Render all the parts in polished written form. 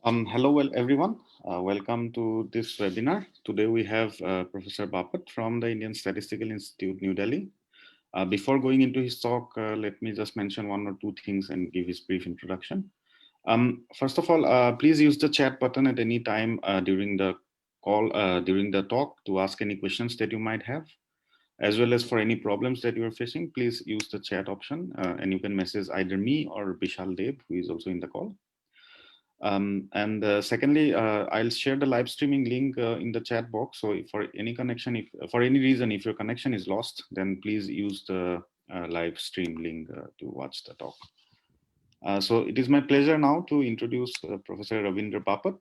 Hello, everyone. Welcome to this webinar. Today we have Professor Bapat from the Indian Statistical Institute, New Delhi. Before going into his talk, let me just mention one or two things and give his brief introduction. First of all, please use the chat button at any time during the call, during the talk to ask any questions that you might have, as well as for any problems that you are facing, please use the chat option and you can message either me or Bishal Dev, who is also in the call. And secondly, I'll share the live streaming link in the chat box. So if for any connection, if for any reason, if your connection is lost, then please use the live stream link to watch the talk. So it is my pleasure now to introduce Professor Ravindra Bapat.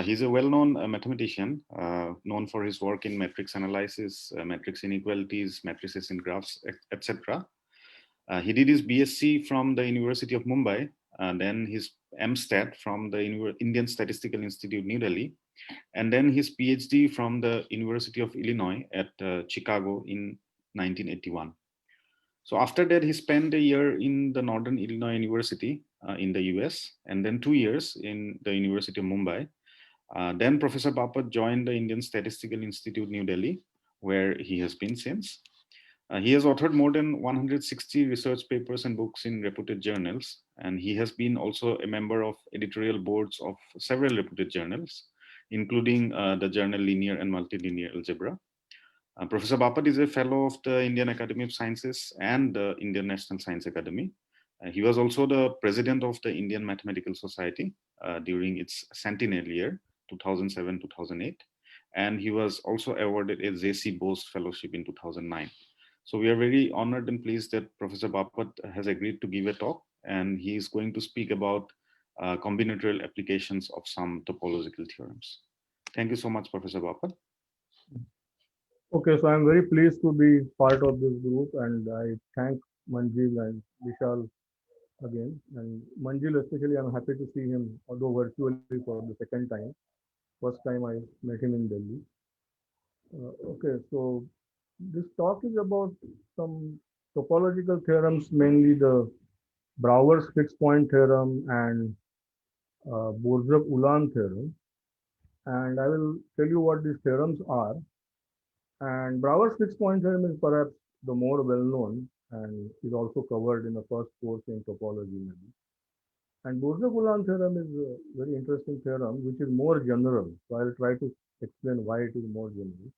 He's a well-known mathematician, known for his work in matrix analysis, matrix inequalities, matrices in graphs, etc. He did his BSc from the University of Mumbai, then his MStat from the Indian Statistical Institute, New Delhi, and then his PhD from the University of Illinois at Chicago in 1981. So after that, he spent a year in the Northern Illinois University in the US, and then 2 years in the University of Mumbai. Then Professor Bapat joined the Indian Statistical Institute, New Delhi, where he has been since. He has authored more than 160 research papers and books in reputed journals, and he has been also a member of editorial boards of several reputed journals, including the journal Linear and Multilinear Algebra. Professor Bapat is a fellow of the Indian Academy of Sciences and the Indian National Science Academy. He was also the president of the Indian Mathematical Society during its centennial year, 2007-2008, and he was also awarded a J.C. Bose Fellowship in 2009. So we are very honored and pleased that Professor Bapat has agreed to give a talk, and he is going to speak about combinatorial applications of some topological theorems. Thank you so much, Professor Bapat. Okay, so I'm very pleased to be part of this group, and I thank Manjil and Vishal again. And Manjil, especially, I'm happy to see him, although virtually for the second time. First time I met him in Delhi. Okay, so this talk is about some topological theorems, mainly the Brouwer's fixed point theorem and Borzov-Ulam theorem. And I will tell you what these theorems are. And Brouwer's fixed point theorem is perhaps the more well known and is also covered in the first course in topology. Maybe. And Borzov-Ulam theorem is a very interesting theorem which is more general. So I'll try to explain why it is more general.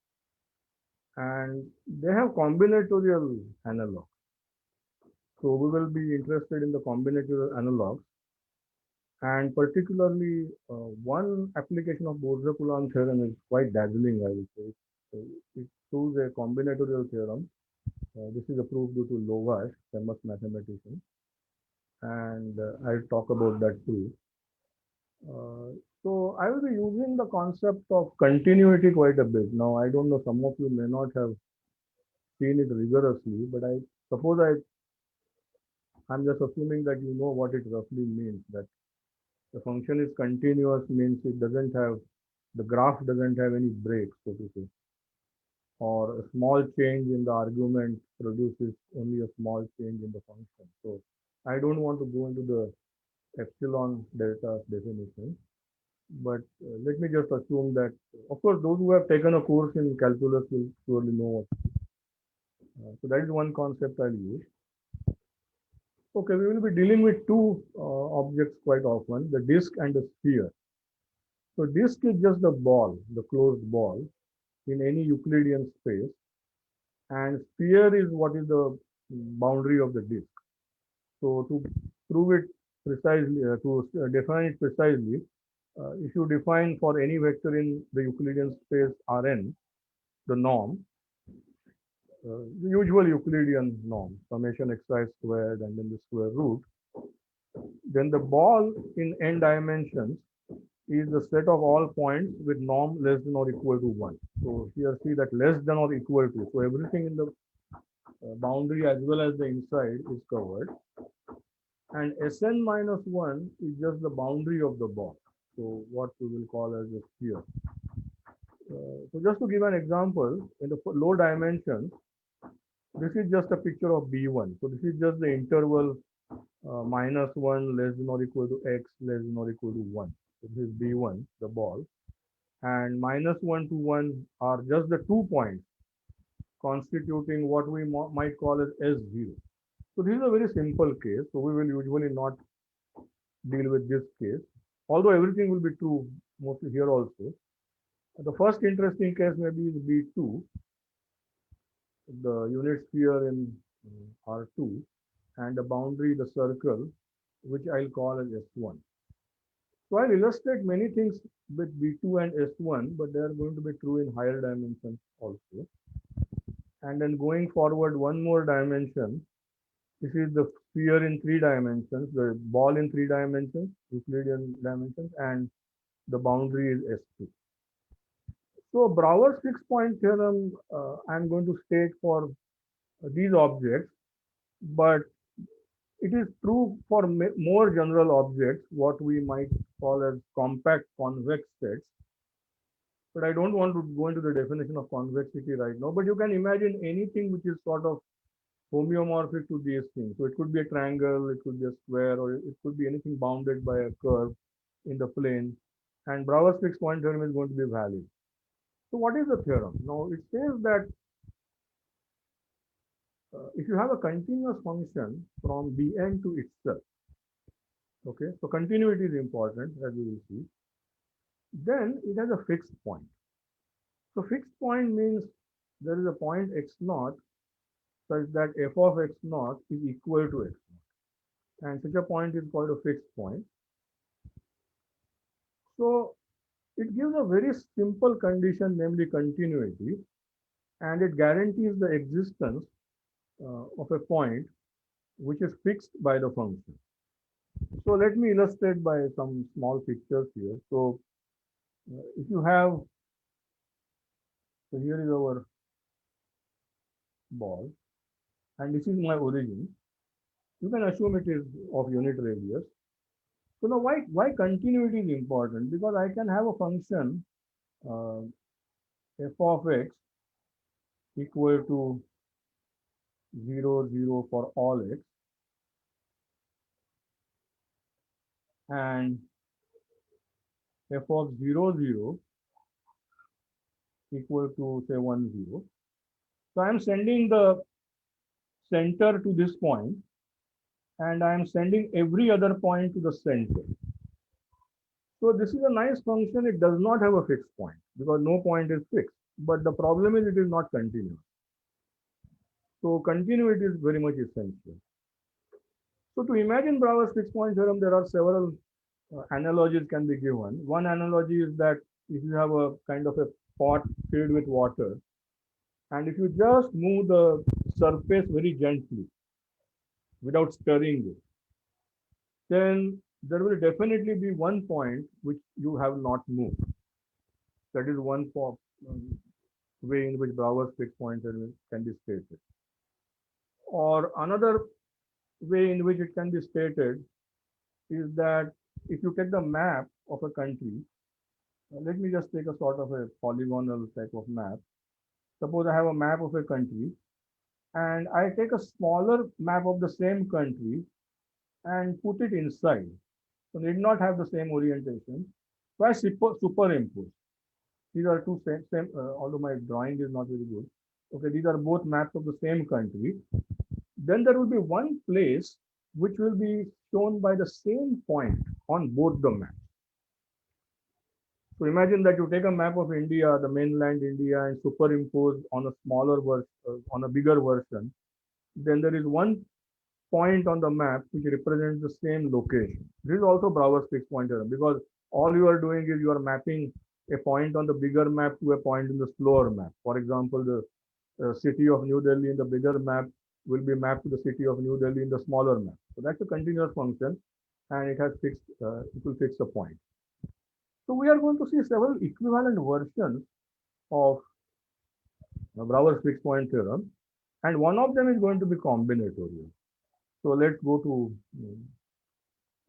And they have combinatorial analogs. So we will be interested in the combinatorial analogs. And particularly, one application of Borzov-Ulam theorem is quite dazzling, I would say. So it proves a combinatorial theorem. This is a proof due to Lovász, famous mathematician. And I'll talk about that too. Uh, so I will be using the concept of continuity quite a bit. Now, I don't know, some of you may not have seen it rigorously, but I suppose I'm just assuming that you know what it roughly means, that the function is continuous means it doesn't have, the graph doesn't have any breaks, so to say, or a small change in the argument produces only a small change in the function. So I don't want to go into the epsilon delta definition, but let me just assume that, of course, those who have taken a course in calculus will surely know. So that is one concept I'll use. Okay, we will be dealing with two objects quite often, the disk and the sphere. So disk is just the ball, the closed ball in any Euclidean space, and sphere is what is the boundary of the disk. So to prove it precisely, to define it precisely, if you define for any vector in the Euclidean space Rn, the norm, the usual Euclidean norm, summation xi squared and then the square root, then the ball in n dimensions is the set of all points with norm less than or equal to 1. So here see that less than or equal to. So everything in the boundary as well as the inside is covered. And Sn minus 1 is just the boundary of the ball. So what we will call as a sphere. So just to give an example, in the low dimensions, this is just a picture of B1. So this is just the interval -1 less than or equal to x less than or equal to 1. This is B1, the ball, and -1 to 1 are just the 2 points constituting what we might call as S0. So this is a very simple case. So we will usually not deal with this case, although everything will be true mostly here also. The first interesting case maybe is B2, the unit sphere in R2, and the boundary, the circle, which I'll call as S1. So I'll illustrate many things with B2 and S1, but they are going to be true in higher dimensions also. And then going forward, one more dimension. This is the sphere in 3 dimensions, the ball in 3 dimensions, Euclidean dimensions, and the boundary is S2. So Brouwer's fixed point theorem, I'm going to state for these objects, but it is true for more general objects, what we might call as compact convex sets. But I don't want to go into the definition of convexity right now, but you can imagine anything which is sort of homeomorphic to these things. So it could be a triangle, it could be a square, or it could be anything bounded by a curve in the plane. And Brouwer's fixed point theorem is going to be valid. So what is the theorem? Now it says that if you have a continuous function from Bn to itself, okay, so continuity is important as we will see, then it has a fixed point. So fixed point means there is a point x naught such that f of x naught is equal to x naught, and such a point is called a fixed point. So it gives a very simple condition, namely continuity, and it guarantees the existence of a point which is fixed by the function. So let me illustrate by some small pictures here. So if you have, so here is our ball, and this is my origin. You can assume it is of unit radius. So now why continuity is important? Because I can have a function uh, f of x equal to 0, 0 for all x, and f of 0, 0 equal to say 1, 0. So I am sending the center to this point, and I am sending every other point to the center. So this is a nice function. It does not have a fixed point because no point is fixed. But the problem is it is not continuous. So continuity is very much essential. So to imagine Brouwer's fixed point theorem, there are several analogies can be given. One analogy is that if you have a kind of a pot filled with water, and if you just move the surface very gently without stirring it, then there will definitely be one point which you have not moved. That is one way in which Brouwer's fixed point theorem can be stated. Or another way in which it can be stated is that if you take the map of a country, let me just take a sort of a polygonal type of map. Suppose I have a map of a country, and I take a smaller map of the same country and put it inside. So need not have the same orientation. So I superimpose. These are two same although my drawing is not very good. Okay, these are both maps of the same country. Then there will be one place which will be shown by the same point on both the maps. So imagine that you take a map of India, the mainland India, and superimpose on a smaller version, on a bigger version. Then there is one point on the map which represents the same location. This is also Brouwer's fixed point theorem because all you are doing is you are mapping a point on the bigger map to a point in the smaller map. For example, the city of New Delhi in the bigger map will be mapped to the city of New Delhi in the smaller map. So that's a continuous function, and it has fixed. It will fix a point. So we are going to see several equivalent versions of Brouwer's fixed point theorem, and one of them is going to be combinatorial. So let's go to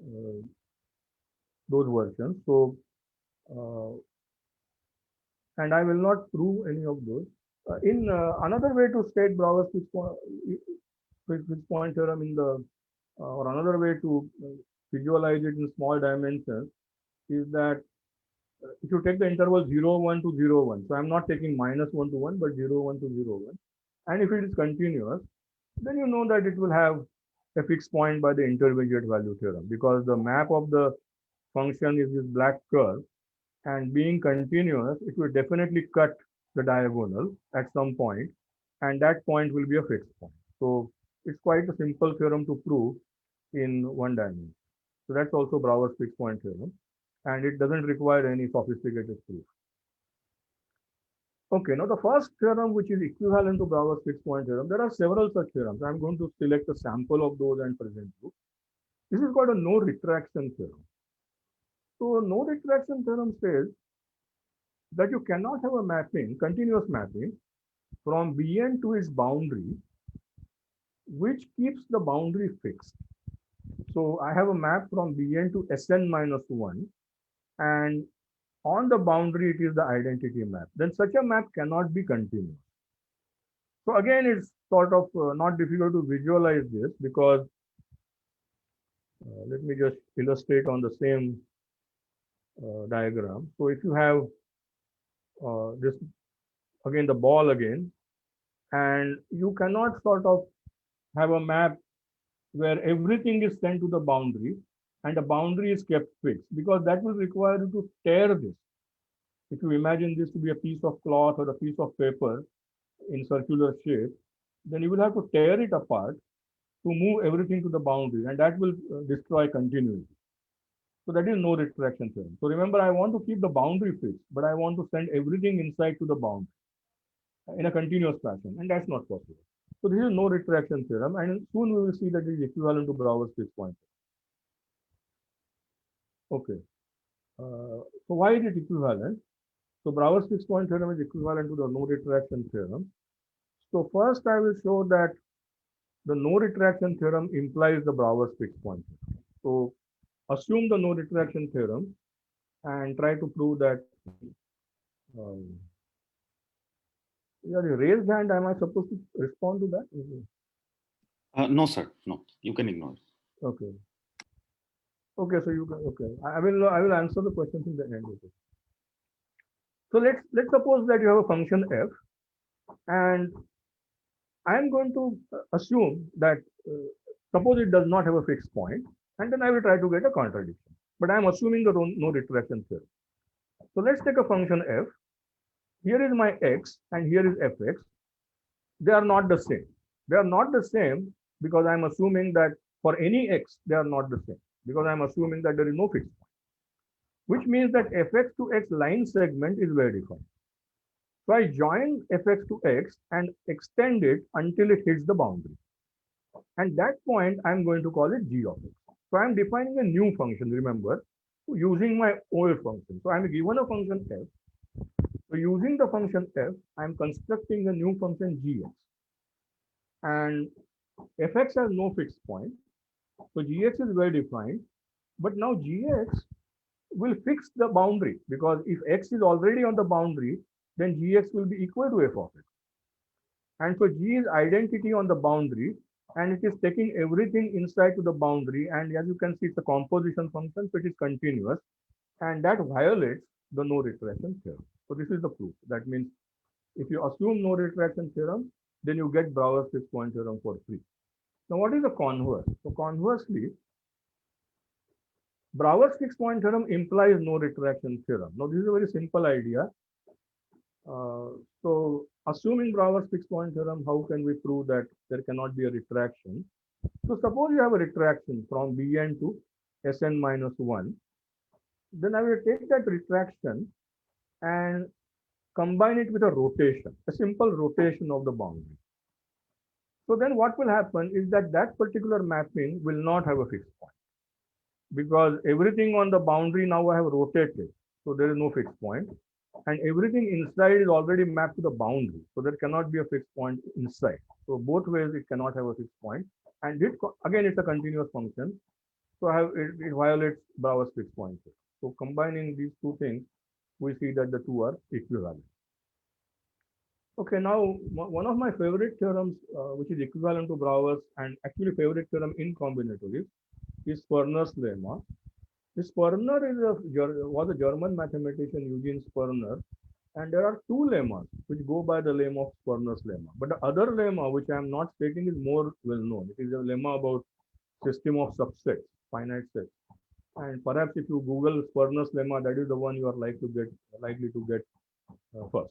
uh, those versions. So, and I will not prove any of those. In another way to state Brouwer's fixed point theorem in the, or another way to visualize it in small dimensions is that if you take the interval 0, 1 to 0, 1, so I'm not taking -1 to 1, but 0, 1 to 0, 1. And if it is continuous, then you know that it will have a fixed point by the intermediate value theorem, because the map of the function is this black curve, and being continuous, it will definitely cut the diagonal at some point, and that point will be a fixed point. So it's quite a simple theorem to prove in one dimension. So that's also Brouwer's fixed point theorem, and it doesn't require any sophisticated proof. Okay, now the first theorem, which is equivalent to Brouwer's fixed point theorem, there are several such theorems. I'm going to select a sample of those and present you. This is called a no retraction theorem. So no retraction theorem says that you cannot have a mapping, continuous mapping, from Bn to its boundary, which keeps the boundary fixed. So I have a map from Bn to Sn minus 1, and on the boundary it is the identity map. Then such a map cannot be continuous. So again, it's sort of not difficult to visualize this, because let me just illustrate on the same diagram. So if you have this, again, the ball again, and you cannot sort of have a map where everything is sent to the boundary and the boundary is kept fixed, because that will require you to tear this. If you imagine this to be a piece of cloth or a piece of paper in circular shape, then you will have to tear it apart to move everything to the boundary, and that will destroy continuity. So that is no retraction theorem. So remember, I want to keep the boundary fixed, but I want to send everything inside to the boundary in a continuous fashion, and that's not possible. So this is no retraction theorem, and soon we will see that it is equivalent to Brouwer's fixed point. Okay. So why is it equivalent? So Brouwer's fixed point theorem is equivalent to the no retraction theorem. So first I will show that the no retraction theorem implies the Brouwer's fixed point theorem. So assume the no retraction theorem and try to prove that. Yeah, the raised hand, am I supposed to respond to that? No, sir. No, you can ignore it. Okay. Okay, so you can, okay. I will answer the questions in the end. Okay. So let's suppose that you have a function f, and I am going to assume that suppose it does not have a fixed point, and then I will try to get a contradiction. But I am assuming the no retraction theorem. So let's take a function f. Here is my x and here is fx. They are not the same. They are not the same because I am assuming that for any x, they are not the same, because I am assuming that there is no fixed point, which means that fx to x line segment is well defined. So I join fx to x and extend it until it hits the boundary. And that point, I'm going to call it g of x. So I'm defining a new function, remember, using my old function. So I'm given a function f. So using the function f, I'm constructing a new function gx. And fx has no fixed point. So gx is well defined. But now gx will fix the boundary, because if x is already on the boundary, then gx will be equal to f of x. And so g is identity on the boundary, and it is taking everything inside to the boundary. And as you can see, it's a composition function, so it is continuous, and that violates the no retraction theorem. So this is the proof. That means if you assume no retraction theorem, then you get Brouwer's fixed point theorem for free. Now, what is the converse? So conversely, Brouwer's fixed point theorem implies no retraction theorem. Now, this is a very simple idea. So assuming Brouwer's fixed point theorem, how can we prove that there cannot be a retraction? So suppose you have a retraction from Bn to Sn minus 1. Then I will take that retraction and combine it with a rotation, a simple rotation of the boundary. So then what will happen is that that particular mapping will not have a fixed point, because everything on the boundary now I have rotated. So there is no fixed point, and everything inside is already mapped to the boundary. So there cannot be a fixed point inside. So both ways it cannot have a fixed point. And it, again, it's a continuous function. So it violates Brouwer's fixed point. So combining these two things, we see that the two are equivalent. Okay, now one of my favorite theorems, which is equivalent to Brouwer's and actually favorite theorem in combinatorics, is Sperner's lemma. Sperner was a German mathematician, Eugene Sperner, and there are two lemmas which go by the name of Sperner's lemma. But the other lemma, which I am not stating, is more well known. It is a lemma about system of subsets, finite sets. And perhaps if you Google Sperner's lemma, that is the one you are likely to get first.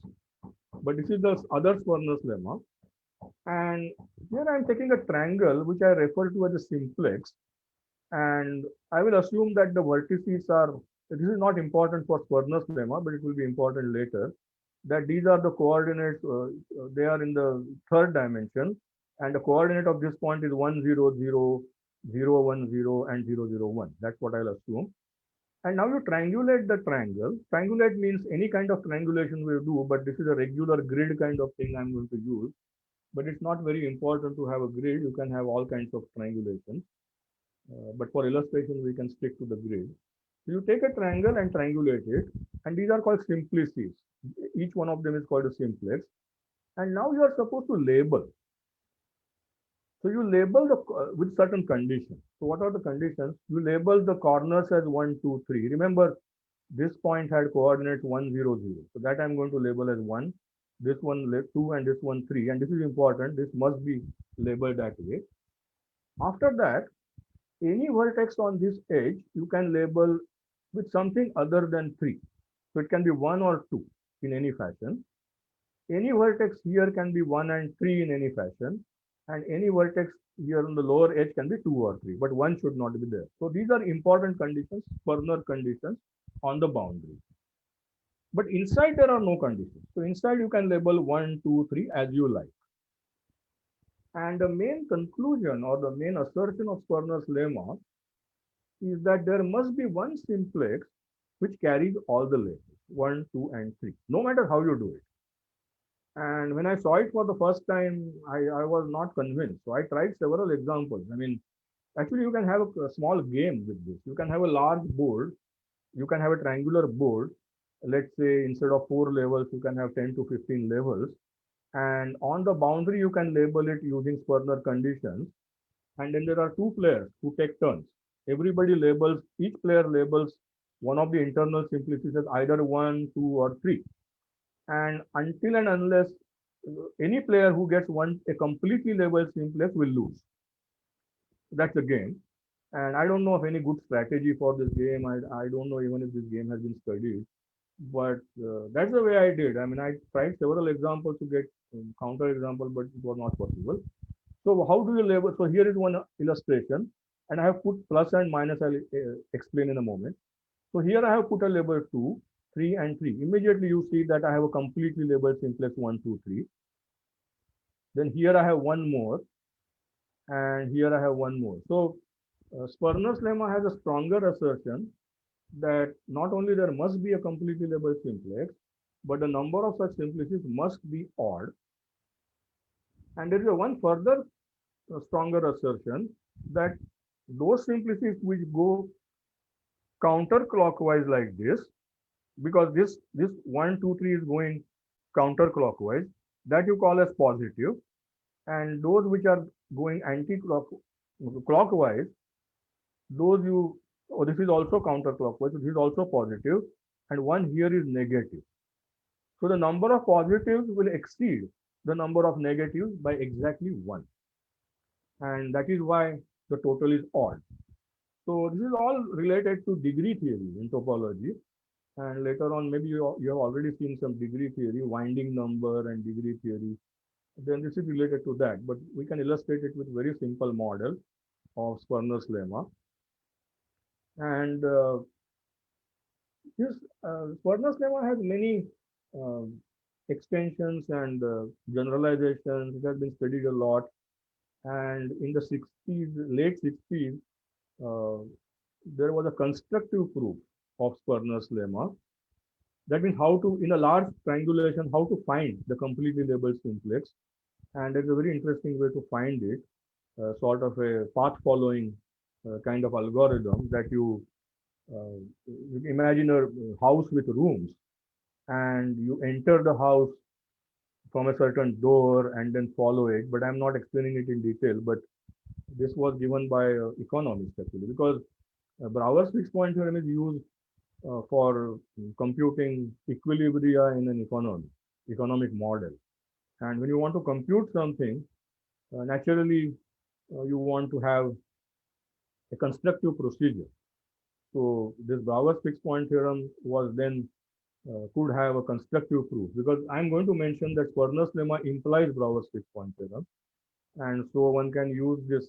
But this is the other Sperner's lemma. And here I am taking a triangle which I refer to as a simplex. And I will assume that the vertices are, this is not important for Sperner's lemma, but it will be important later, that these are the coordinates, they are in the third dimension. And the coordinate of this point is 1, 0, 0, 0, 1, 0, and 0, 0, 1. That's what I'll assume. And now you triangulate the triangle. Triangulate means any kind of triangulation we do, but this is a regular grid kind of thing I'm going to use. But it's not very important to have a grid. You can have all kinds of triangulation. But for illustration, we can stick to the grid. So you take a triangle and triangulate it, and these are called simplices. Each one of them is called a simplex. And now you are supposed to label. So you label with certain conditions. So what are the conditions? You label the corners as 1, 2, 3. Remember, this point had coordinates 1, 0, 0. So that I'm going to label as 1. This one 2, and this one 3. And this is important. This must be labeled that way. After that, any vertex on this edge, you can label with something other than 3. So it can be 1 or 2 in any fashion. Any vertex here can be 1 and 3 in any fashion. And any vertex here on the lower edge can be 2 or 3, but 1 should not be there. So these are important conditions, Sperner conditions on the boundary. But inside there are no conditions. So inside you can label 1, 2, 3 as you like. And the main conclusion or the main assertion of Sperner's lemma is that there must be one simplex which carries all the labels 1, 2, and 3, no matter how you do it. And when I saw it for the first time, I was not convinced. So I tried several examples. I mean, actually, you can have a small game with this. You can have a large board. You can have a triangular board. Let's say instead of 4 levels, you can have 10 to 15 levels. And on the boundary, you can label it using Sperner conditions. And then there are two players who take turns. Everybody labels, each player labels one of the internal simplices as either 1, 2, or 3. And until and unless any player who gets a completely labeled simplex will lose. That's the game. And I don't know of any good strategy for this game. I don't know even if this game has been studied. But that's the way I did. I mean, I tried several examples to get counter example, but it was not possible. So how do you label? So here is one illustration. And I have put plus and minus. I'll explain in a moment. So here I have put a label 2, 3, and 3. Immediately you see that I have a completely labeled simplex 1, 2, 3. Then here I have one more, and here I have one more. So Sperner's lemma has a stronger assertion that not only there must be a completely labeled simplex, but the number of such simplices must be odd. And there is a one further stronger assertion that those simplices which go counterclockwise like this, because this 1, 2, 3 is going counterclockwise, that you call as positive, and those which are going anti-clockwise, those you, oh, this is also counterclockwise, so this is also positive, and one here is negative. So the number of positives will exceed the number of negatives by exactly 1. And that is why the total is odd. So this is all related to degree theory in topology. And later on, maybe you have already seen some degree theory, winding number and degree theory. Then this is related to that. But we can illustrate it with very simple model of Sperner's lemma. And this Sperner's lemma has many extensions and generalizations. It has been studied a lot. And in the 60s, late 60s, there was a constructive proof of Sperner's lemma. That means how to, in a large triangulation, how to find the completely labeled simplex. And it's a very interesting way to find it, sort of a path following kind of algorithm that you imagine a house with rooms, and you enter the house from a certain door and then follow it. But I'm not explaining it in detail, but this was given by economists actually, because Brouwer's fixed point theorem is used for computing equilibria in an economic model. And when you want to compute something, naturally you want to have a constructive procedure. So this Brouwer's fixed point theorem was then could have a constructive proof, because I'm going to mention that Sperner's lemma implies Brouwer's fixed point theorem, and so one can use this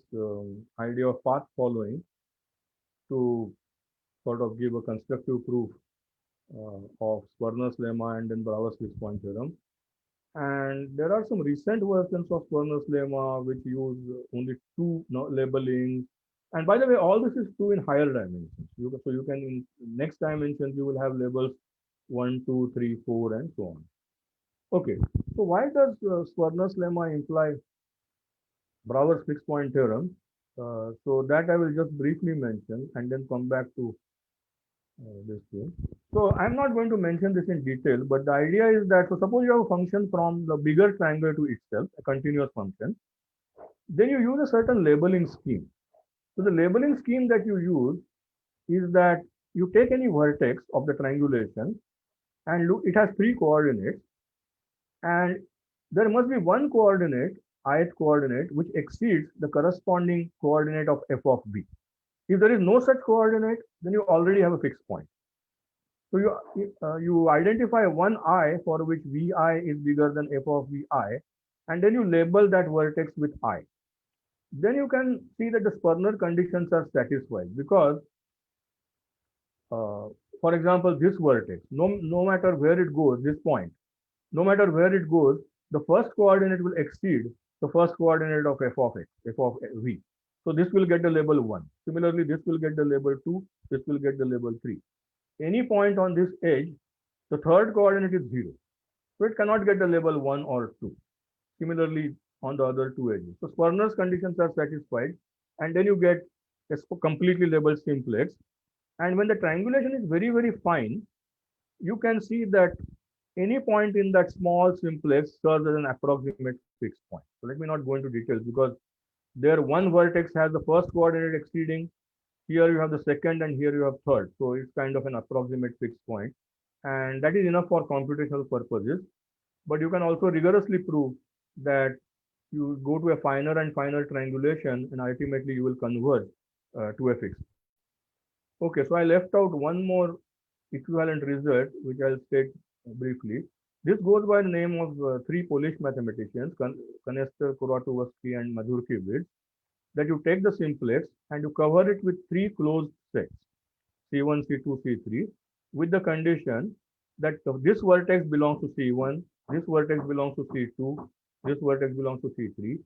idea of path following to sort of give a constructive proof of Sperner's lemma and then Brouwer's fixed point theorem. And there are some recent versions of Sperner's lemma which use only two labelings. And by the way, all this is true in higher dimensions. So you can, in next dimensions, you will have labels 1, 2, 3, 4, and so on. Okay, so why does Sperner's lemma imply Brouwer's fixed point theorem? So that I will just briefly mention and then come back to this thing. So I'm not going to mention this in detail, but the idea is that, so suppose you have a function from the bigger triangle to itself, a continuous function, then you use a certain labeling scheme. So the labeling scheme that you use is that you take any vertex of the triangulation and look, it has three coordinates, and there must be one coordinate, ith coordinate, which exceeds the corresponding coordinate of f of b. If there is no such coordinate, then you already have a fixed point. So you identify one I for which vi is bigger than f of vi, and then you label that vertex with I. Then you can see that the Sperner conditions are satisfied, because, uh, for example, this vertex, no matter where it goes, this point, no matter where it goes, the first coordinate will exceed the first coordinate of f of x, f of v. So this will get the label 1. Similarly, this will get the label 2, this will get the label 3. Any point on this edge, the third coordinate is 0. So it cannot get the label 1 or 2. Similarly, on the other two edges. So Sperner's conditions are satisfied, and then you get a completely labeled simplex. And when the triangulation is very, very fine, you can see that any point in that small simplex serves as an approximate fixed point. So let me not go into details, because there one vertex has the first coordinate exceeding, here you have the second, and here you have third. So it's kind of an approximate fixed point. And that is enough for computational purposes. But you can also rigorously prove that you go to a finer and finer triangulation, and ultimately you will converge to a fixed. Okay, so I left out one more equivalent result, which I'll state briefly. This goes by the name of three Polish mathematicians, Konester, Kuratowski, and Mazurkiewicz, that you take the simplex and you cover it with three closed sets, C1, C2, C3, with the condition that this vertex belongs to C1, this vertex belongs to C2, this vertex belongs to C3,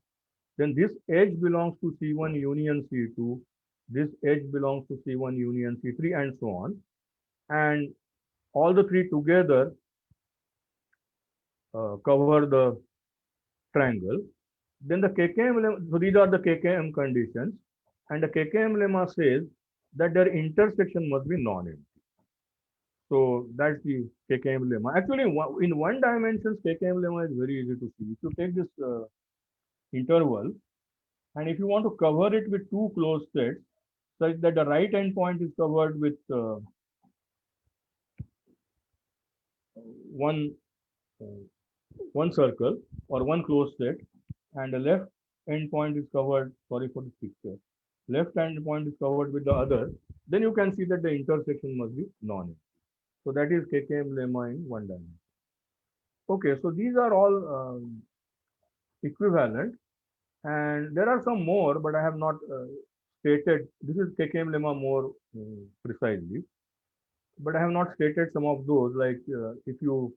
then this edge belongs to C1 union C2, this edge belongs to C1 union C3, and so on. And all the three together cover the triangle. Then the KKM lemma, so these are the KKM conditions, and the KKM lemma says that their intersection must be non-empty. So that's the KKM lemma. Actually, in one dimension, KKM lemma is very easy to see. If you take this interval, and if you want to cover it with two closed sets, such that the right endpoint is covered with one one circle or one closed set, and the left endpoint is covered, sorry for the picture, left endpoint is covered with the other, then you can see that the intersection must be non-empty. So that is KKM lemma in one dimension. Okay, so these are all equivalent, and there are some more, but I have not stated. This is KKM lemma more precisely, but I have not stated some of those. Like if you,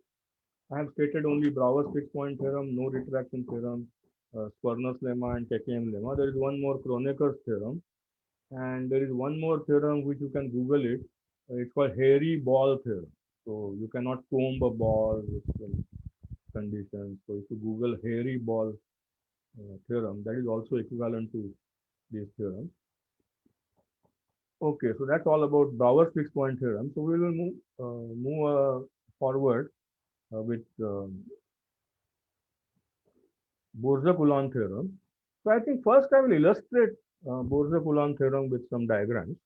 I have stated only Brouwer's fixed point theorem, no retraction theorem, Sperner's lemma, and KKM lemma. There is one more Kroneker's theorem, and there is one more theorem which you can Google it. It's called hairy ball theorem. So you cannot comb a ball with some conditions. So if you Google hairy ball theorem, that is also equivalent to this theorem. Okay, so that's all about Brouwer's fixed point theorem. So we will move forward with Borja-Coulon theorem. So I think first I will illustrate Borja-Coulon theorem with some diagrams.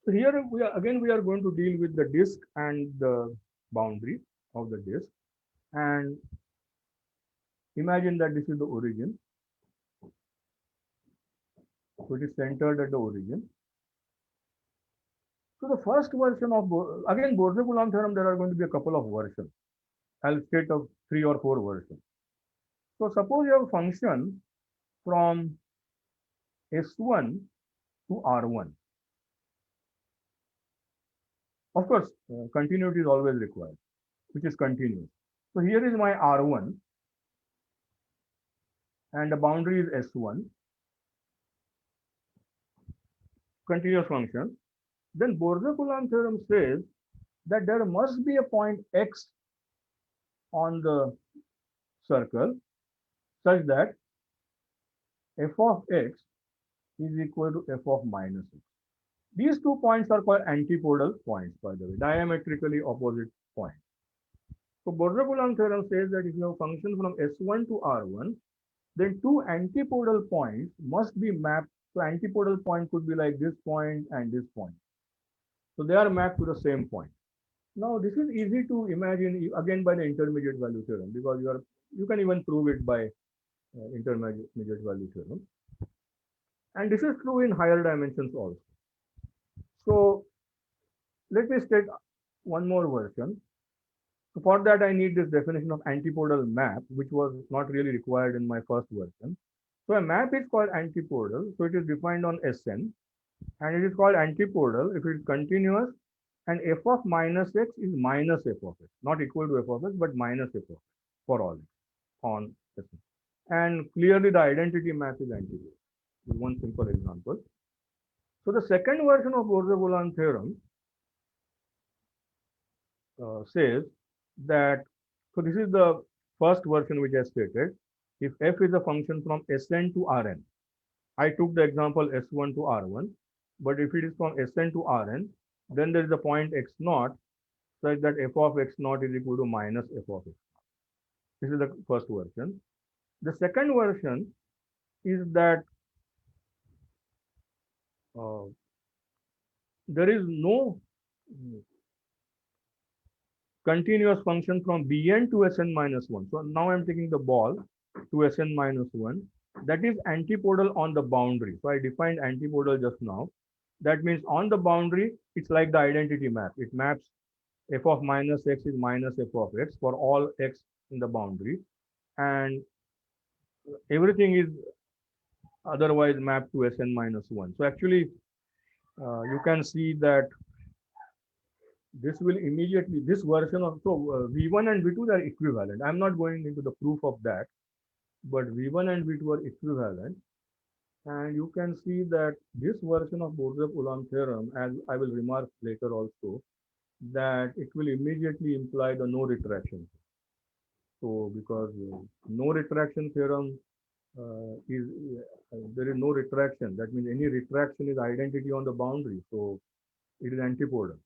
So here we are going to deal with the disk and the boundary of the disk. And imagine that this is the origin. So it is centered at the origin. So the first version of, again, Borze-Coulomb theorem, there are going to be a couple of versions. I'll state of 3 or 4 versions. So suppose you have a function from S1 to R1. Of course, continuity is always required, which is continuous. So here is my R1 and the boundary is S1, continuous function. Then Borze-Coulomb theorem says that there must be a point X on the circle such that f of x is equal to f of minus x. These 2 points are called antipodal points, by the way, diametrically opposite points. So Borze-Coulomb theorem says that if you have a function from S1 to R1, then 2 antipodal points must be mapped. So antipodal point could be like this point and this point. So they are mapped to the same point. Now this is easy to imagine again by the intermediate value theorem, because you can even prove it by intermediate value theorem. And this is true in higher dimensions also. So let me state one more version. So for that, I need this definition of antipodal map, which was not really required in my first version. So a map is called antipodal. So it is defined on Sn, and it is called antipodal if it is continuous and f of minus x is minus f of x, not equal to f of x, but minus f of x for all on Sn. And clearly the identity map is antipodal. One simple example. So the second version of Borze-Coulomb theorem says that, so this is the first version which I stated. If f is a function from Sn to Rn, I took the example S1 to R1, but if it is from Sn to Rn, then there is a point x naught such that f of x naught is equal to minus f of x. This is the first version. The second version is that there is no continuous function from Bn to Sn minus 1. So now I'm taking the ball to Sn minus 1. That is antipodal on the boundary. So I defined antipodal just now. That means on the boundary, it's like the identity map. It maps f of minus x is minus f of x for all x in the boundary. And everything is otherwise mapped to Sn minus 1. So actually, you can see that this will immediately, this version of, so V1 and V2 are equivalent. I'm not going into the proof of that, but V1 and V2 are equivalent. And you can see that this version of Borze-Coulomb theorem, as I will remark later also, that it will immediately imply the no retraction. So because no retraction theorem is, there is no retraction. That means any retraction is identity on the boundary. So it is antipodal,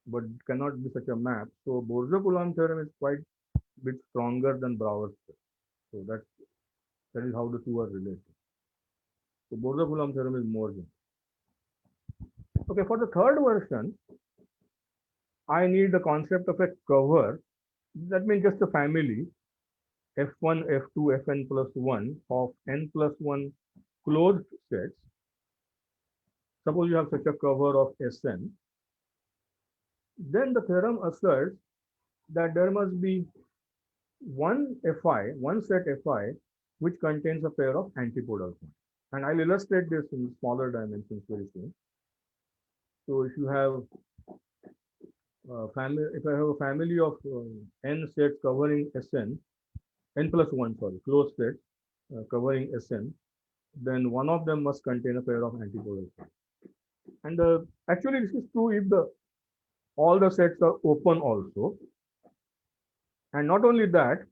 but it cannot be such a map. So Borze-Coulomb theorem is quite a bit stronger than Brouwer's theorem. So that is how the two are related. So Borze-Coulomb theorem is more than. Okay, for the third version, I need the concept of a cover. That means just a family, F1, F2, Fn plus 1 of n plus 1 closed sets. Suppose you have such a cover of Sn. Then the theorem asserts that there must be one set Fi, which contains a pair of antipodal points. And I'll illustrate this in smaller dimensions very soon. So if you have if I have a family of n sets covering Sn, n plus 1, sorry, closed sets covering Sn, then one of them must contain a pair of antipodal points. And actually, this is true if all the sets are open also. And not only that,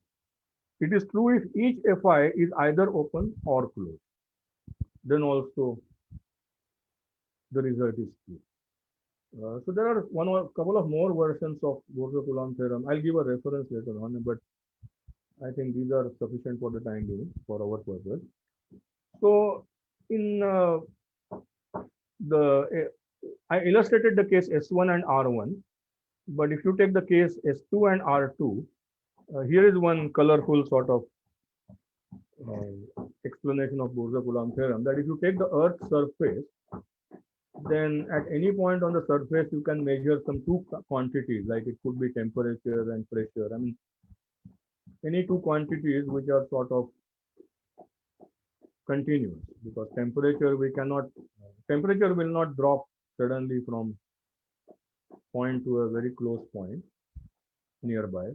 it is true if each Fi is either open or closed. Then also the result is true. So there are couple of more versions of Borze-Coulomb theorem. I'll give a reference later on, but I think these are sufficient for the time being for our purpose. So in I illustrated the case S1 and R1, but if you take the case S2 and R2, here is one colorful sort of explanation of Bose-Coulomb theorem, that if you take the Earth's surface, then at any point on the surface you can measure some two quantities, like it could be temperature and pressure. I mean, any two quantities which are sort of continuous, because temperature will not drop suddenly from point to a very close point nearby,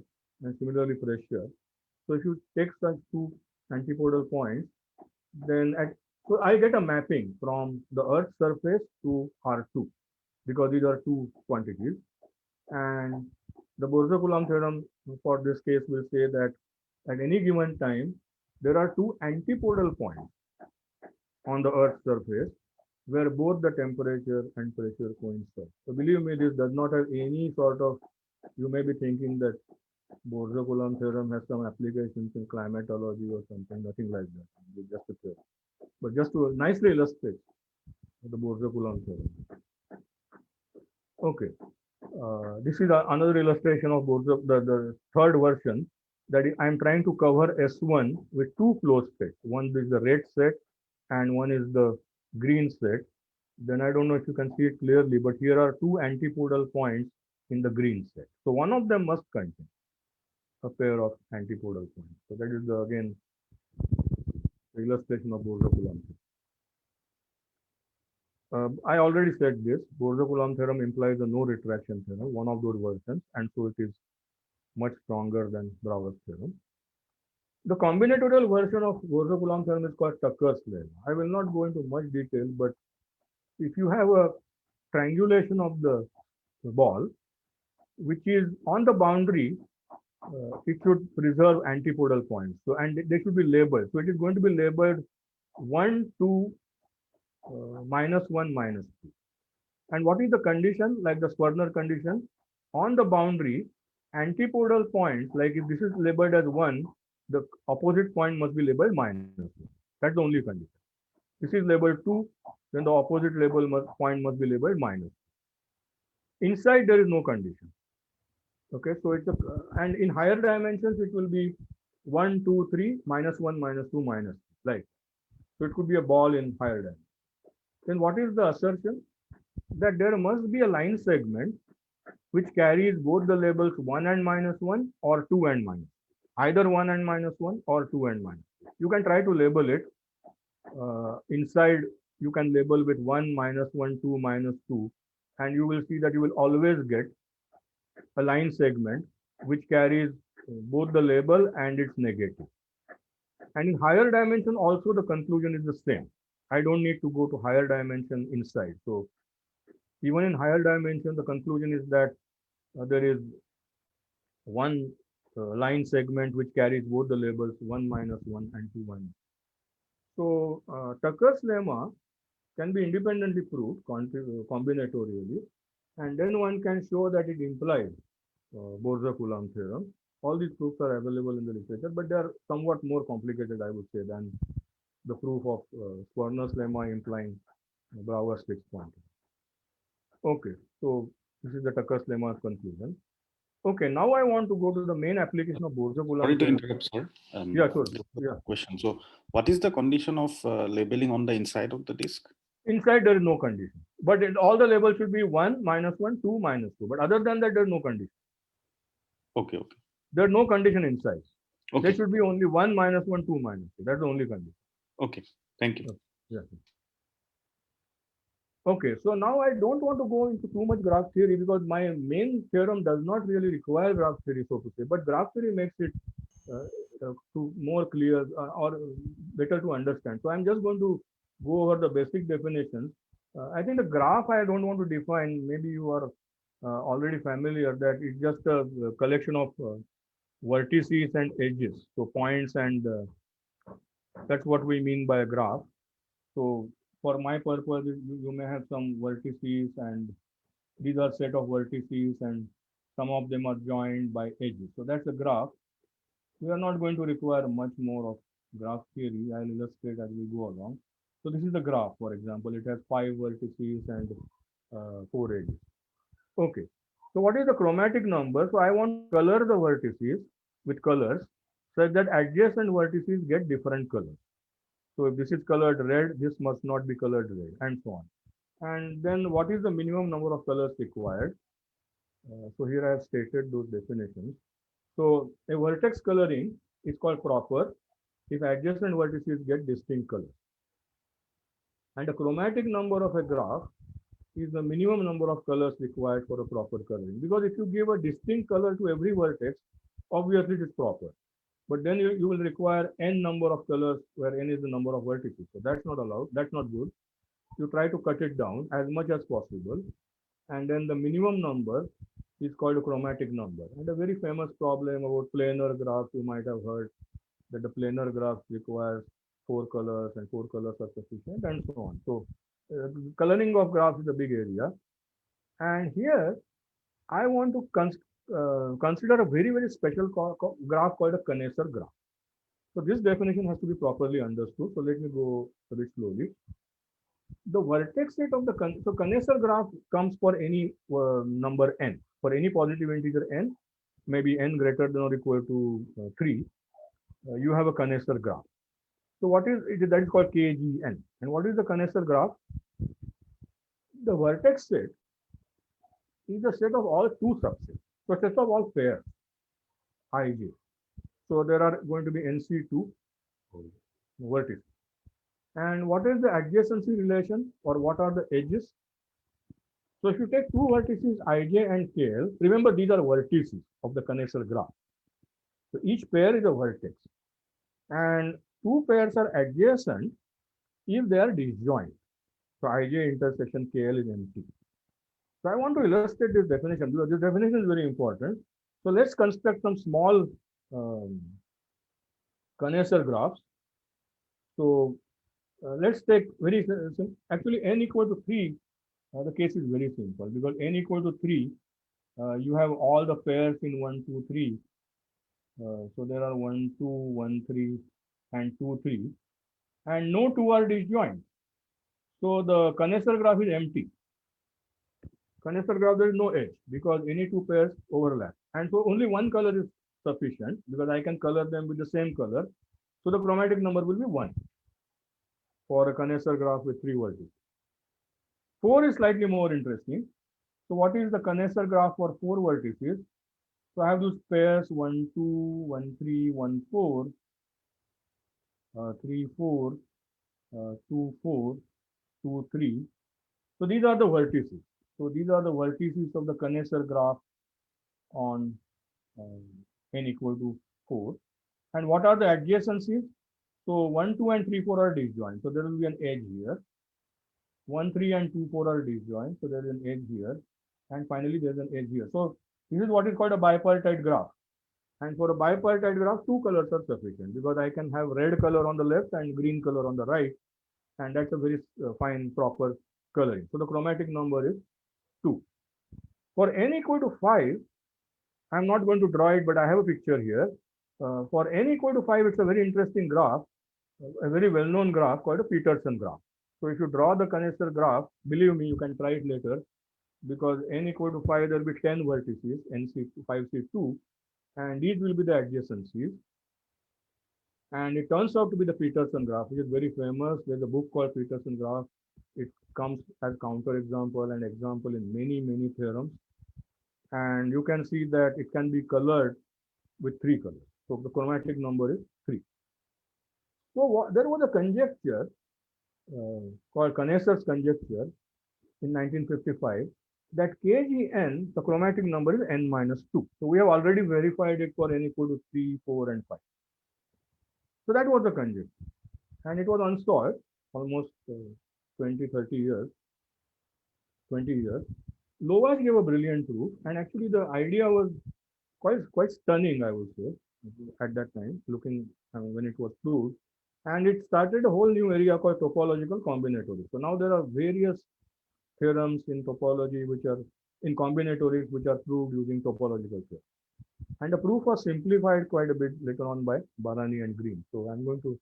and similarly pressure. So if you take such two antipodal points, then so I get a mapping from the Earth's surface to R2, because these are two quantities. And the Bose-Coulomb theorem for this case will say that at any given time, there are two antipodal points on the Earth's surface where both the temperature and pressure coincide. So believe me, this does not have any sort of, you may be thinking that Bose-Coulomb theorem has some applications in climatology or something, nothing like that. It's just a theorem. But just to nicely illustrate the Bose-Coulomb theorem. Okay, this is another illustration of the third version, that I'm trying to cover S1 with two closed sets. One is the red set and one is the green set. Then I don't know if you can see it clearly, but here are two antipodal points in the green set. So one of them must contain a pair of antipodal points. So that is again the illustration of Bose-Coulomb. I already said this. Bose-Coulomb theorem implies a no retraction theorem, one of those versions, and so it is much stronger than Brouwer's theorem. The combinatorial version of Bose-Coulomb theorem is called Tucker's lemma. I will not go into much detail, but if you have a triangulation of the ball, which is on the boundary, it should preserve antipodal points. So, and they should be labeled. So it is going to be labeled 1, 2, -1, -2. And what is the condition? Like the Swerner condition, on the boundary, antipodal points, like if this is labeled as 1, the opposite point must be labeled -1. That's the only condition. This is labeled 2, then the opposite point must be labeled -. Inside there is no condition. Okay, so it's and in higher dimensions it will be 1, 2, 3, -1, -2, -3, like. So it could be a ball in higher dimensions. Then what is the assertion? That there must be a line segment which carries both the labels 1 and -1 or 2 and -. Either 1 and -1 or 2 and -. You can try to label it. Inside you can label with 1, -1, 2, -2, and you will see that you will always get a line segment which carries both the label and its negative. And in higher dimension also the conclusion is the same. I don't need to go to higher dimension inside. So even in higher dimension, the conclusion is that there is one line segment which carries both the labels 1, -1 and 2, -. So Tucker's lemma can be independently proved combinatorially, and then one can show that it implies Bose-Coulomb theorem. All these proofs are available in the literature, but they are somewhat more complicated, I would say, than the proof of Swerner's lemma implying Brouwer's fixed quantity. Okay, so this is the Tucker's lemma's conclusion. Okay, now I want to go to the main application of Bose-Coulomb. Sorry to interrupt, sir. Yeah, sure. Yeah. Question. So, what is the condition of labeling on the inside of the disk? Inside there is no condition, but all the labels should be 1, -1, 2, -2. But other than that, there is no condition. Okay, okay. There is no condition inside. Okay. There should be only 1, -1, 2, -2. That's the only condition. Okay, thank you. Yeah. Okay, so now I don't want to go into too much graph theory because my main theorem does not really require graph theory, so to say, but graph theory makes it more clear or better to understand. So I'm just going to go over the basic definitions. I think the graph I don't want to define. Maybe you are already familiar that it's just a collection of vertices and edges, so points, and that's what we mean by a graph. So for my purpose, you may have some vertices, and these are set of vertices, and some of them are joined by edges. So that's a graph. We are not going to require much more of graph theory. I'll illustrate as we go along. So this is the graph, for example. It has 5 vertices and four edges. Okay. So what is the chromatic number? So I want to color the vertices with colors such that adjacent vertices get different colors. So if this is colored red, this must not be colored red, and so on. And then what is the minimum number of colors required? So here I have stated those definitions. So a vertex coloring is called proper if adjacent vertices get distinct colors. And the chromatic number of a graph is the minimum number of colors required for a proper coloring. Because if you give a distinct color to every vertex, obviously it is proper. But then you will require n number of colors where n is the number of vertices. So that's not allowed. That's not good. You try to cut it down as much as possible. And then the minimum number is called a chromatic number. And a very famous problem about planar graphs, you might have heard that the planar graph requires four colors and four colors are sufficient and so on. So coloring of graphs is a big area. And here I want to consider a very, very special graph called a Kneser graph. So this definition has to be properly understood. So let me go a bit slowly. The vertex set of the so Kneser graph comes for any number n, for any positive integer n, maybe n greater than or equal to 3, you have a Kneser graph. So what is it? That is called KGN. And what is the Kneser graph? The vertex set is a set of all two subsets. So set of all pairs, Ij. So there are going to be NC2 vertices. And what is the adjacency relation, or what are the edges? So if you take two vertices Ij and Kl, remember these are vertices of the Kneser graph. So each pair is a vertex. And two pairs are adjacent if they are disjoint. So Ij intersection Kl is empty. So I want to illustrate this definition because this definition is very important. So let's construct some small Kneser graphs. So let's take very actually n equal to 3. The case is very simple because n equal to 3, you have all the pairs in 1, 2, 3. So there are 1, 2, 1, 3, and 2, 3, and no two are disjoint. So the Kneser graph is empty. Kneser graph, there is no edge because any two pairs overlap. And so only one color is sufficient because I can color them with the same color. So the chromatic number will be 1 for a Kneser graph with 3 vertices. 4 is slightly more interesting. So what is the Kneser graph for 4 vertices? So I have those pairs 1, 2, 1, 3, 1, 4, 3, 4, 2, 4, 2, 3. So these are the vertices. So these are the vertices of the Kneser graph on n equal to 4. And what are the adjacencies? So 1, 2, and 3, 4 are disjoint. So there will be an edge here. 1, 3, and 2, 4 are disjoint. So there is an edge here. And finally, there's an edge here. So this is what is called a bipartite graph. And for a bipartite graph, 2 colors are sufficient because I can have red color on the left and green color on the right. And that's a very fine, proper coloring. So the chromatic number is 2. For n equal to 5, I'm not going to draw it, but I have a picture here. For n equal to 5, it's a very interesting graph, a very well-known graph called a Peterson graph. So if you draw the Kneser graph, believe me, you can try it later, because n equal to 5, there will be 10 vertices, nc 5c2, and these will be the adjacencies. And it turns out to be the Peterson graph, which is very famous. There's a book called Peterson graph. It comes as counterexample and example in many, many theorems. And you can see that it can be colored with 3 colors. So the chromatic number is 3. So there was a conjecture called Kneser's conjecture in 1955 that KGN, the chromatic number is n minus 2. So we have already verified it for n equal to 3, 4, and 5. So that was the conjecture. And it was unsolved almost 20, 30 years, 20 years. Lovász gave a brilliant proof, and actually the idea was quite stunning, I would say, at that time, looking when it was proved. And it started a whole new area called topological combinatory. So now there are various theorems in topology which are in combinatories which are proved using topological theory. And the proof was simplified quite a bit later on by Bharani and Green. So I'm going to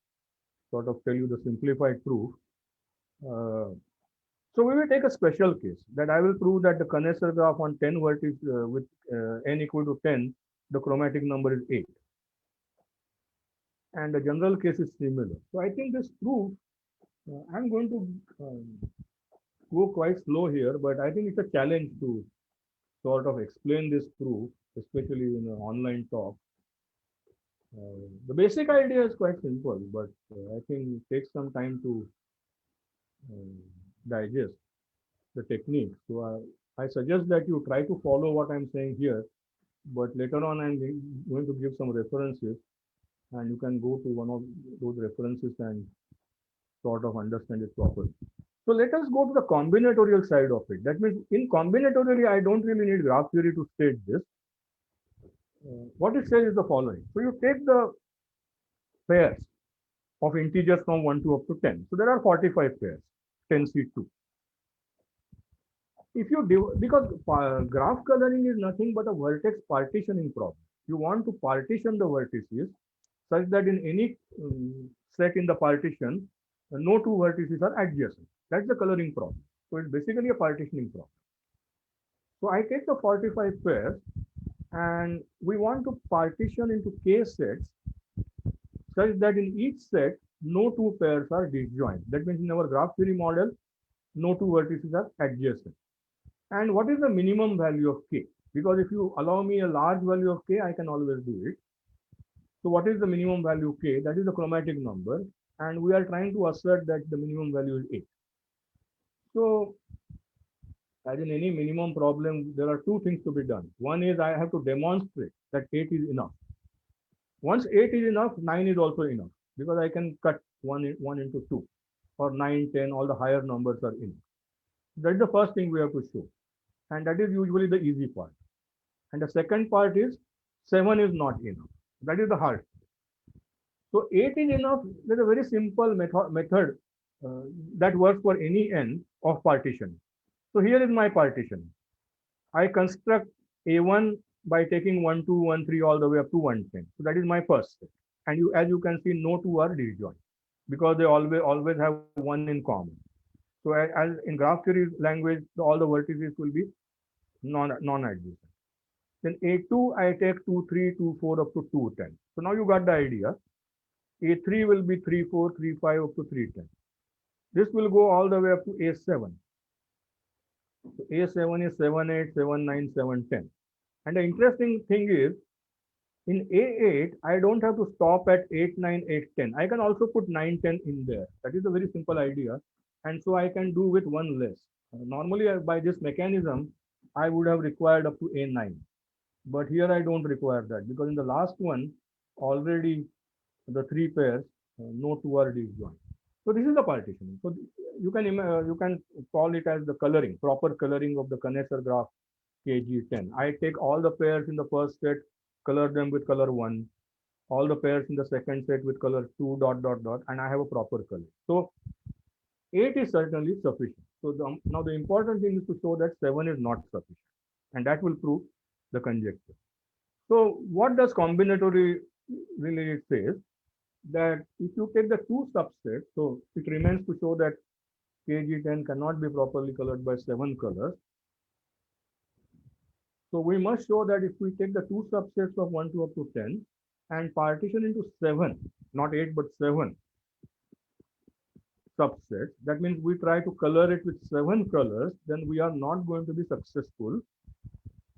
sort of tell you the simplified proof. So we will take a special case that I will prove that the Kneser graph on 10 vertices with n equal to 10, the chromatic number is 8. And the general case is similar. So I think this proof, I'm going to go quite slow here, but I think it's a challenge to sort of explain this proof, especially in an online talk. The basic idea is quite simple, but I think it takes some time to uh, digest the technique. So I suggest that you try to follow what I'm saying here, but later on I'm going to give some references and you can go to one of those references and sort of understand it properly. So let us go to the combinatorial side of it. That means in combinatorially, I don't really need graph theory to state this. What it says is the following. So you take the pairs of integers from 1 to up to 10. So there are 45 pairs, 10C2. If you do, because graph coloring is nothing but a vertex partitioning problem. You want to partition the vertices such that in any set in the partition, no two vertices are adjacent. That's the coloring problem. So it's basically a partitioning problem. So I take the 45 pairs and we want to partition into k sets such that in each set, no two pairs are disjoint. That means in our graph theory model, no two vertices are adjacent. And what is the minimum value of k? Because if you allow me a large value of k, I can always do it. So what is the minimum value k? That is the chromatic number. And we are trying to assert that the minimum value is 8. So as in any minimum problem, there are two things to be done. One is I have to demonstrate that 8 is enough. Once 8 is enough, 9 is also enough because I can cut 1 into 2 or 9, 10, all the higher numbers are enough. That's the first thing we have to show. And that is usually the easy part. And the second part is 7 is not enough. That is the hard. So 8 is enough. There's a very simple method that works for any n of partition. So here is my partition. I construct A1 by taking 1, 2, 1, 3 all the way up to 110. So that is my first step. And you, as you can see, no two are disjoint because they always have one in common. So as in graph theory language, all the vertices will be non-adjacent. Then A2, I take 2, 3, 2, 4 up to 210. So now you got the idea. A3 will be 3, 4, 3, 5 up to 310. This will go all the way up to A7. So A7 is 7, 8, 7, 9, 7, 10. And the interesting thing is, in A8, I don't have to stop at 8, 9, 8, 10. I can also put 9, 10 in there. That is a very simple idea. And so I can do with one less. Normally, by this mechanism, I would have required up to A9. But here I don't require that because in the last one, already the three pairs, no two are disjoint. So this is the partitioning. So you can call it as the coloring, proper coloring of the Kneser graph KG10. I take all the pairs in the first set, color them with color 1, all the pairs in the second set with color 2, dot, dot, dot, and I have a proper color. So 8 is certainly sufficient. So now the important thing is to show that 7 is not sufficient. And that will prove the conjecture. So what does combinatory really says? That if you take the two subsets, so it remains to show that KG10 cannot be properly colored by 7 colors. So we must show that if we take the two subsets of 1 to up to 10 and partition into 7, not 8 but 7 subsets, that means we try to color it with 7 colors, then we are not going to be successful.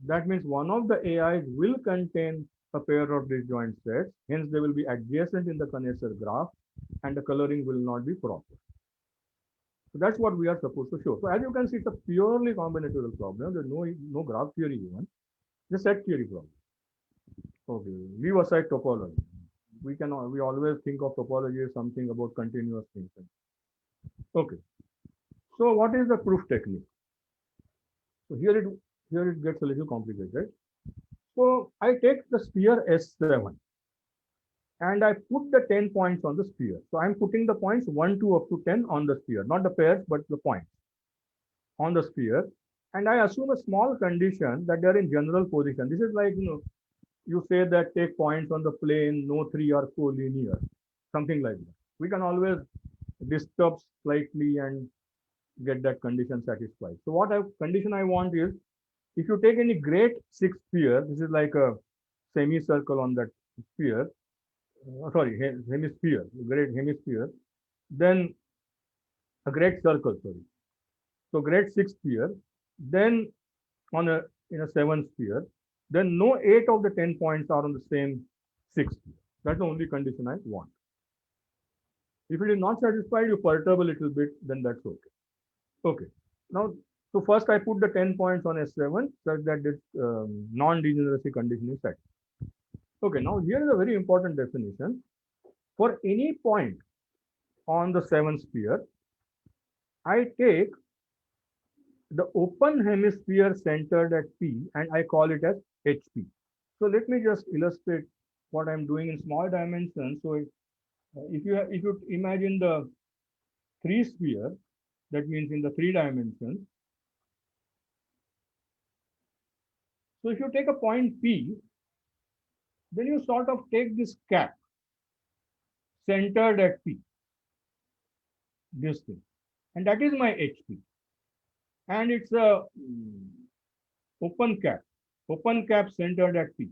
That means one of the AIs will contain a pair of disjoint sets, hence they will be adjacent in the Kneser graph and the coloring will not be proper. So that's what we are supposed to show. So as you can see, it's a purely combinatorial problem. There's no graph theory even. The set theory problem. Okay, leave aside topology. We always think of topology as something about continuous things. Okay. So what is the proof technique? So here it gets a little complicated. So I take the sphere S7 and I put the 10 points on the sphere. So I'm putting the points 1, 2 up to 10 on the sphere, not the pairs, but the points on the sphere. And I assume a small condition that they're in general position. This is like, you say that take points on the plane, no three are collinear, something like that. We can always disturb slightly and get that condition satisfied. So what condition I want is, if you take any great six sphere, this is like a semicircle on that sphere, sorry, hemisphere, great hemisphere, then a great circle, sorry. So great six sphere, then on a in a seven sphere, then no 8 of the 10 points are on the same six sphere. That's the only condition I want. If it is not satisfied, you perturb a little bit, then that's okay. Okay. Now, so first I put the 10 points on S7 such that this non-degeneracy condition is set. Okay, now here is a very important definition. For any point on the seventh sphere, I take the open hemisphere centered at P and I call it as HP. So let me just illustrate what I'm doing in small dimensions. So if you imagine the three sphere, that means in the three dimensions. So if you take a point P, then you sort of take this cap centered at P, this thing, and that is my HP. And it's a open cap centered at P.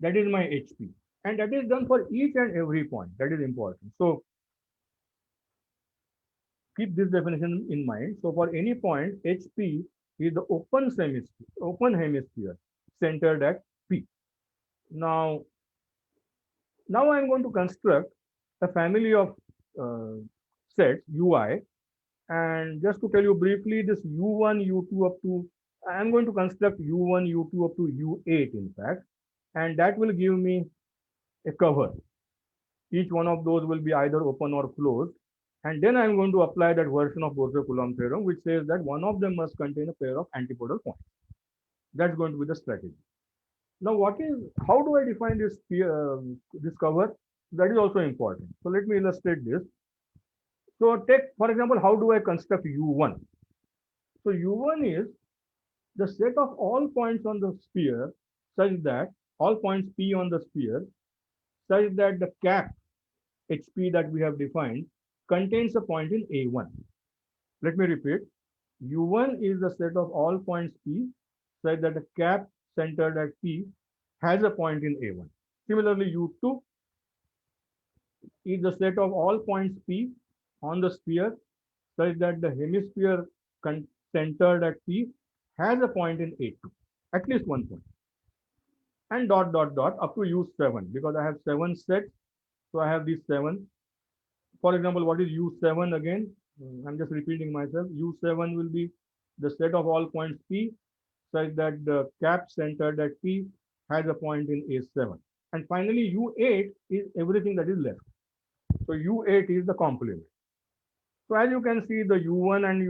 That is my HP. And that is done for each and every point. That is important. So keep this definition in mind. So for any point, HP is the open hemisphere centered at P. Now I'm going to construct a family of sets UI, and just to tell you briefly, this U1, U2 up to, I'm going to construct U1, U2 up to U8 in fact, and that will give me a cover. Each one of those will be either open or closed, and then I'm going to apply that version of Borzer-Coulomb theorem which says that one of them must contain a pair of antipodal points. That's going to be the strategy. Now, how do I define this cover? That is also important. So let me illustrate this. So take, for example, how do I construct U1? So U1 is the set of all points on the sphere such that, all points P on the sphere, such that the cap HP that we have defined contains a point in A1. Let me repeat. U1 is the set of all points P such that the cap centered at P has a point in A1. Similarly, U2 is the set of all points P on the sphere such that the hemisphere centered at P has a point in A2, at least one point. And dot, dot, dot up to U7, because I have 7 sets. So I have these 7. For example, what is U7 again? I'm just repeating myself. U7 will be the set of all points P such that the cap centered at P has a point in A7. And finally, U8 is everything that is left. So U8 is the complement. So as you can see, the U1 and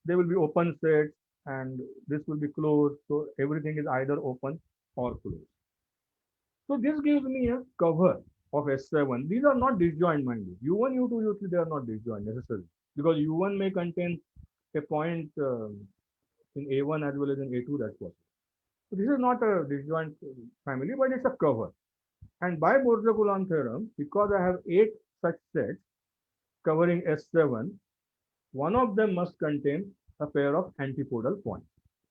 they will be open sets, and this will be closed. So everything is either open or closed. So this gives me a cover of S7. These are not disjoint, mind you. U1, U2, U3, they are not disjoint necessarily, because U1 may contain a point in A1 as well as in A2, that's possible. So this is not a disjoint family, but it's a cover. And by Borzer-Coulomb theorem, because I have 8 such sets covering S7, one of them must contain a pair of antipodal points.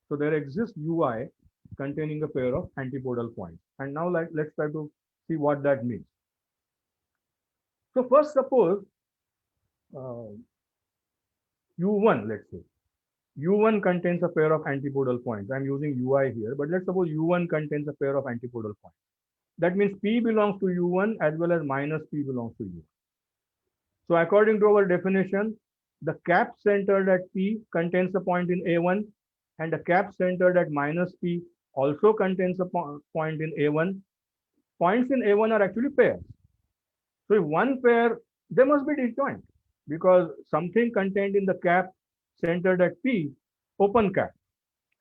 So there exists UI containing a pair of antipodal points. And now let's try to see what that means. So first, suppose U1, let's say. U1 contains a pair of antipodal points. I'm using UI here, but let's suppose U1 contains a pair of antipodal points. That means P belongs to U1 as well as minus P belongs to U1. So according to our definition, the cap centered at P contains a point in A1, and the cap centered at minus P also contains a point in A1. Points in A1 are actually pairs. So if one pair, they must be disjoint, because something contained in the cap centered at P, open cap,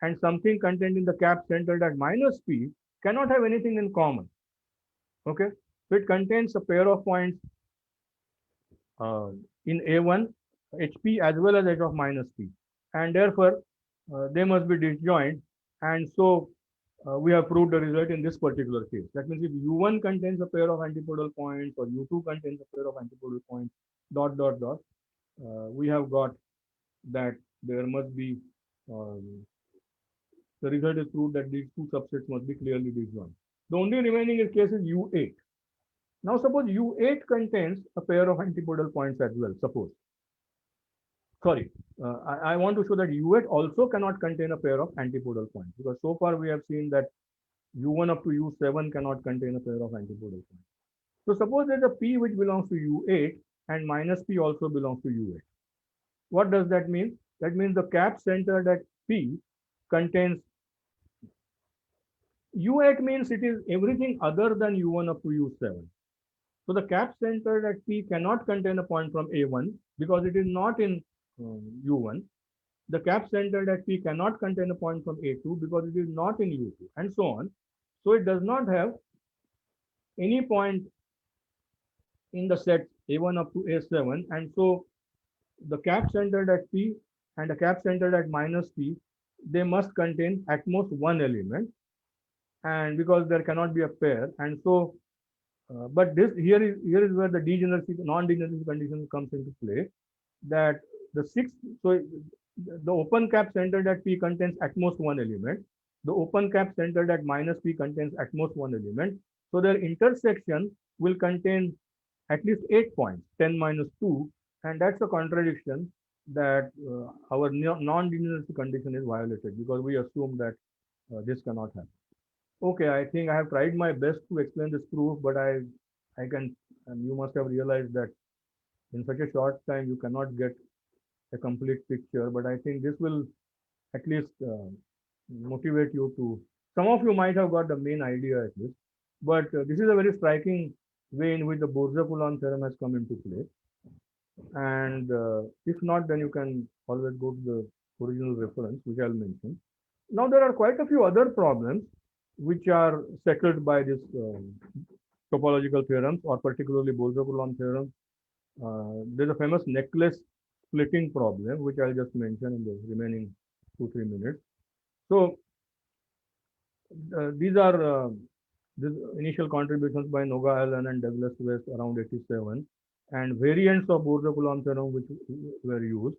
and something contained in the cap centered at minus P cannot have anything in common. Okay, so it contains a pair of points in A1, HP as well as H of minus P, and therefore they must be disjoint. And so we have proved the result in this particular case. That means if U1 contains a pair of antipodal points, or U2 contains a pair of antipodal points, dot, dot, dot, we have got that there must be um, the result is proved that these two subsets must be clearly disjoint. The only remaining case is U8. Now suppose U8 contains a pair of antipodal points as well. Suppose, sorry, I want to show that U8 also cannot contain a pair of antipodal points, because so far we have seen that U1 up to U7 cannot contain a pair of antipodal points. So suppose there's a P which belongs to U8 and minus P also belongs to U8. What does that mean? That means the cap centered at P contains U8, means it is everything other than U1 up to U7. So the cap centered at P cannot contain a point from A1 because it is not in U1. The cap centered at P cannot contain a point from A2 because it is not in U2, and so on. So it does not have any point in the set A1 up to A7, and so the cap centered at P and the cap centered at minus P, they must contain at most one element, and because there cannot be a pair, and so but this here is where the degeneracy non-degeneracy condition comes into play, that the sixth, so the open cap centered at P contains at most one element, the open cap centered at minus P contains at most one element, so their intersection will contain at least 8 points, 10 minus 2, and that's a contradiction, that our non-degeneracy condition is violated because we assume that this cannot happen. Okay, I think I have tried my best to explain this proof, but I can, and you must have realized that in such a short time you cannot get a complete picture. But I think this will at least motivate you to. Some of you might have got the main idea at least, but this is a very striking way in which the Borja-Coulomb theorem has come into play. And if not, then you can always go to the original reference, which I'll mention. Now, there are quite a few other problems which are settled by this topological theorems, or particularly Borja-Coulomb theorem. There's a famous necklace splitting problem, which I'll just mention in the remaining 2-3 minutes. So these are these initial contributions by Noga Allen and Douglas West around 87, and variants of Borja-Coulomb theorem which were used.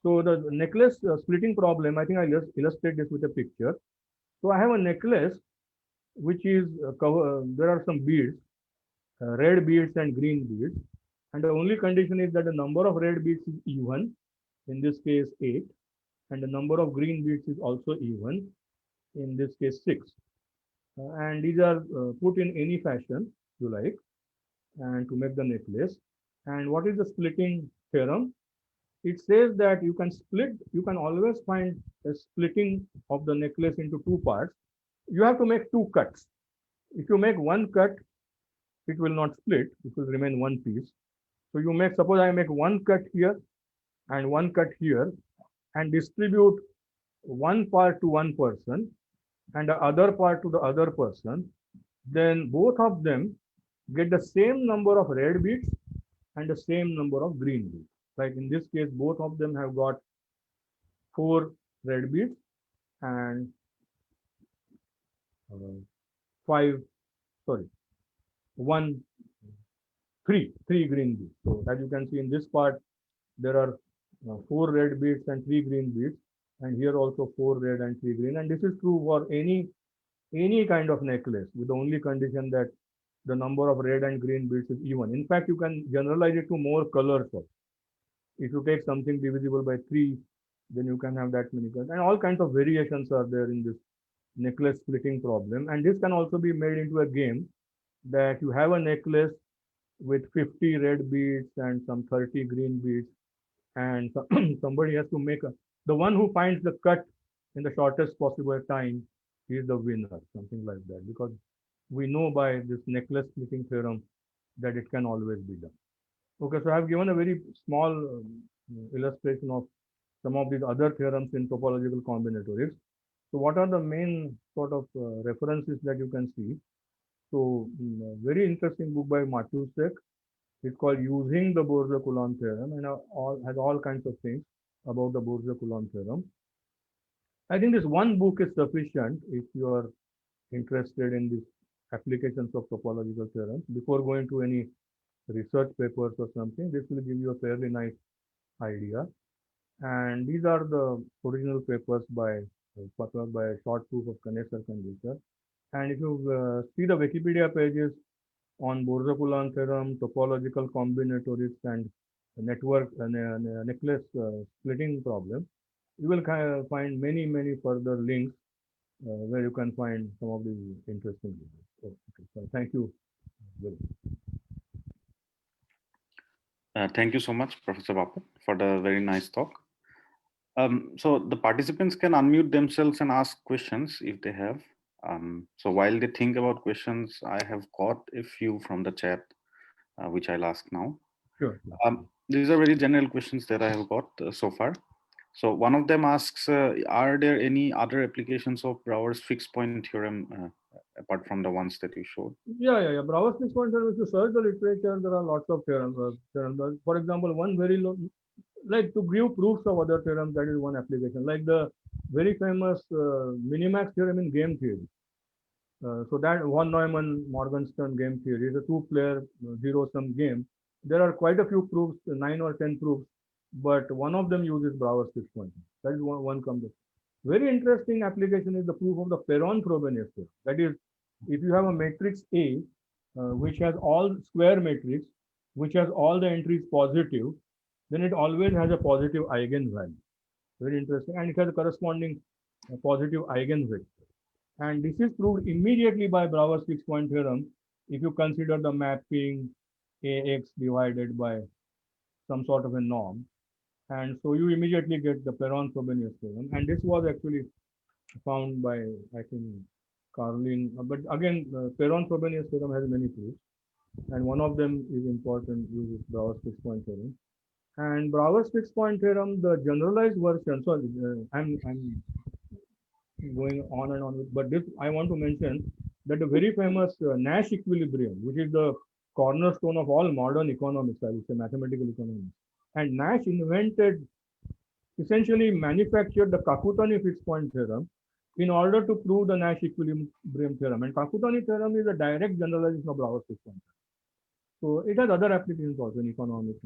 So the necklace splitting problem, I think I'll just illustrate this with a picture. So I have a necklace which is there are some beads, red beads and green beads, and the only condition is that the number of red beads is even, in this case 8, and the number of green beads is also even, in this case 6. And these are put in any fashion you like, and to make the necklace. And what is the splitting theorem? It says that you can always find a splitting of the necklace into two parts. You have to make two cuts. If you make one cut, it will not split, it will remain one piece. So you make, suppose I make one cut here and one cut here, and distribute one part to one person and the other part to the other person, then both of them get the same number of red beads and the same number of green beads. Like in this case, both of them have got 4 red beads and 5, sorry, 1, 3 green beads. So as you can see in this part, there are 4 red beads and 3 green beads, and here also 4 red and 3 green. And this is true for any kind of necklace, with the only condition that the number of red and green beads is even. In fact, you can generalize it to more colors also. If you take something divisible by 3, then you can have that many colors. And all kinds of variations are there in this necklace splitting problem. And this can also be made into a game, that you have a necklace with 50 red beads and some 30 green beads, and somebody has to make the one who finds the cut in the shortest possible time is the winner, something like that, because we know by this necklace splitting theorem that it can always be done. Okay, so I have given a very small illustration of some of these other theorems in topological combinatorics. So what are the main sort of references that you can see? So very interesting book by Matusek. It's called Using the Borja-Coulomb Theorem, and has all kinds of things about the Borja-Coulomb Theorem. I think this one book is sufficient if you are interested in these applications of topological theorems. Before going to any research papers or something, this will give you a fairly nice idea. And these are the original papers published by Short Proof of Kneser conjecture. And if you see the Wikipedia pages on Borza-Kulan theorem, topological combinatorics, and network necklace splitting problem, you will find many further links where you can find some of these interesting videos. Okay, so thank you. Thank you so much, Professor Bapat, for the very nice talk. So the participants can unmute themselves and ask questions if they have. So while they think about questions, I have got a few from the chat, which I'll ask now. Sure. These are very general questions that I have got so far. So one of them asks, are there any other applications of Brouwer's fixed point theorem apart from the ones that you showed? Yeah. Brouwer's fixed point theorem, if you search the literature, there are lots of theorems. For example, one very low, like to give proofs of other theorems, that is one application. Like the very famous minimax theorem in game theory. So that von Neumann Morgenstern game theory is a two-player zero-sum game. There are quite a few proofs, 9 or 10 proofs, but one of them uses Brouwer's fixed point. That is one comes. Very interesting application is the proof of the Perron-Frobenius theorem. That is, if you have a matrix A, which has all square matrix, which has all the entries positive, then it always has a positive eigenvalue. Very interesting, and it has a corresponding positive eigenvector. And this is proved immediately by Brouwer's fixed point theorem if you consider the mapping AX divided by some sort of a norm. And so you immediately get the Perron-Frobenius theorem. And this was actually found by, I think, Karlin. But again, Perron-Frobenius theorem has many proofs. And one of them is important, uses Brouwer's fixed point theorem. And Brouwer's fixed point theorem, the generalized version, sorry, I'm going on and on with, but this I want to mention that the very famous Nash equilibrium, which is the cornerstone of all modern economics, I would say mathematical economics. And Nash essentially manufactured the Kakutani fixed point theorem in order to prove the Nash equilibrium theorem. And Kakutani theorem is a direct generalization of Brouwer's fixed point theorem. So it has other applications also in economics.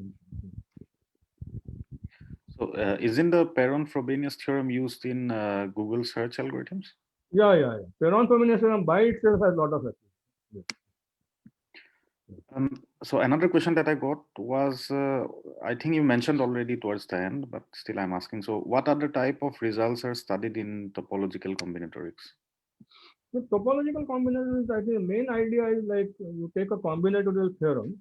So isn't the Perron-Frobenius theorem used in Google search algorithms? Yeah. Perron-Frobenius theorem by itself has a lot of applications. So another question that I got was, I think you mentioned already towards the end, but still I'm asking. So what other type of results are studied in topological combinatorics? So topological combinatorics, I think the main idea is like you take a combinatorial theorem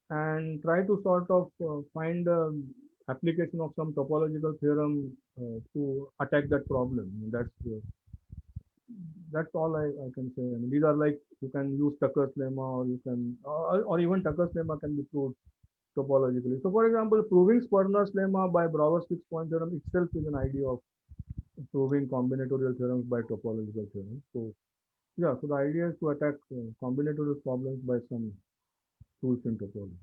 and try to sort of find application of some topological theorem to attack that problem. That's all I can say. I mean, these are like you can use Tucker's lemma, or you can, or even Tucker's lemma can be proved topologically. So, for example, proving Sperner's lemma by Brouwer's fixed point theorem itself is an idea of proving combinatorial theorems by topological theorems. So, yeah, so the idea is to attack combinatorial problems by some tools in topology.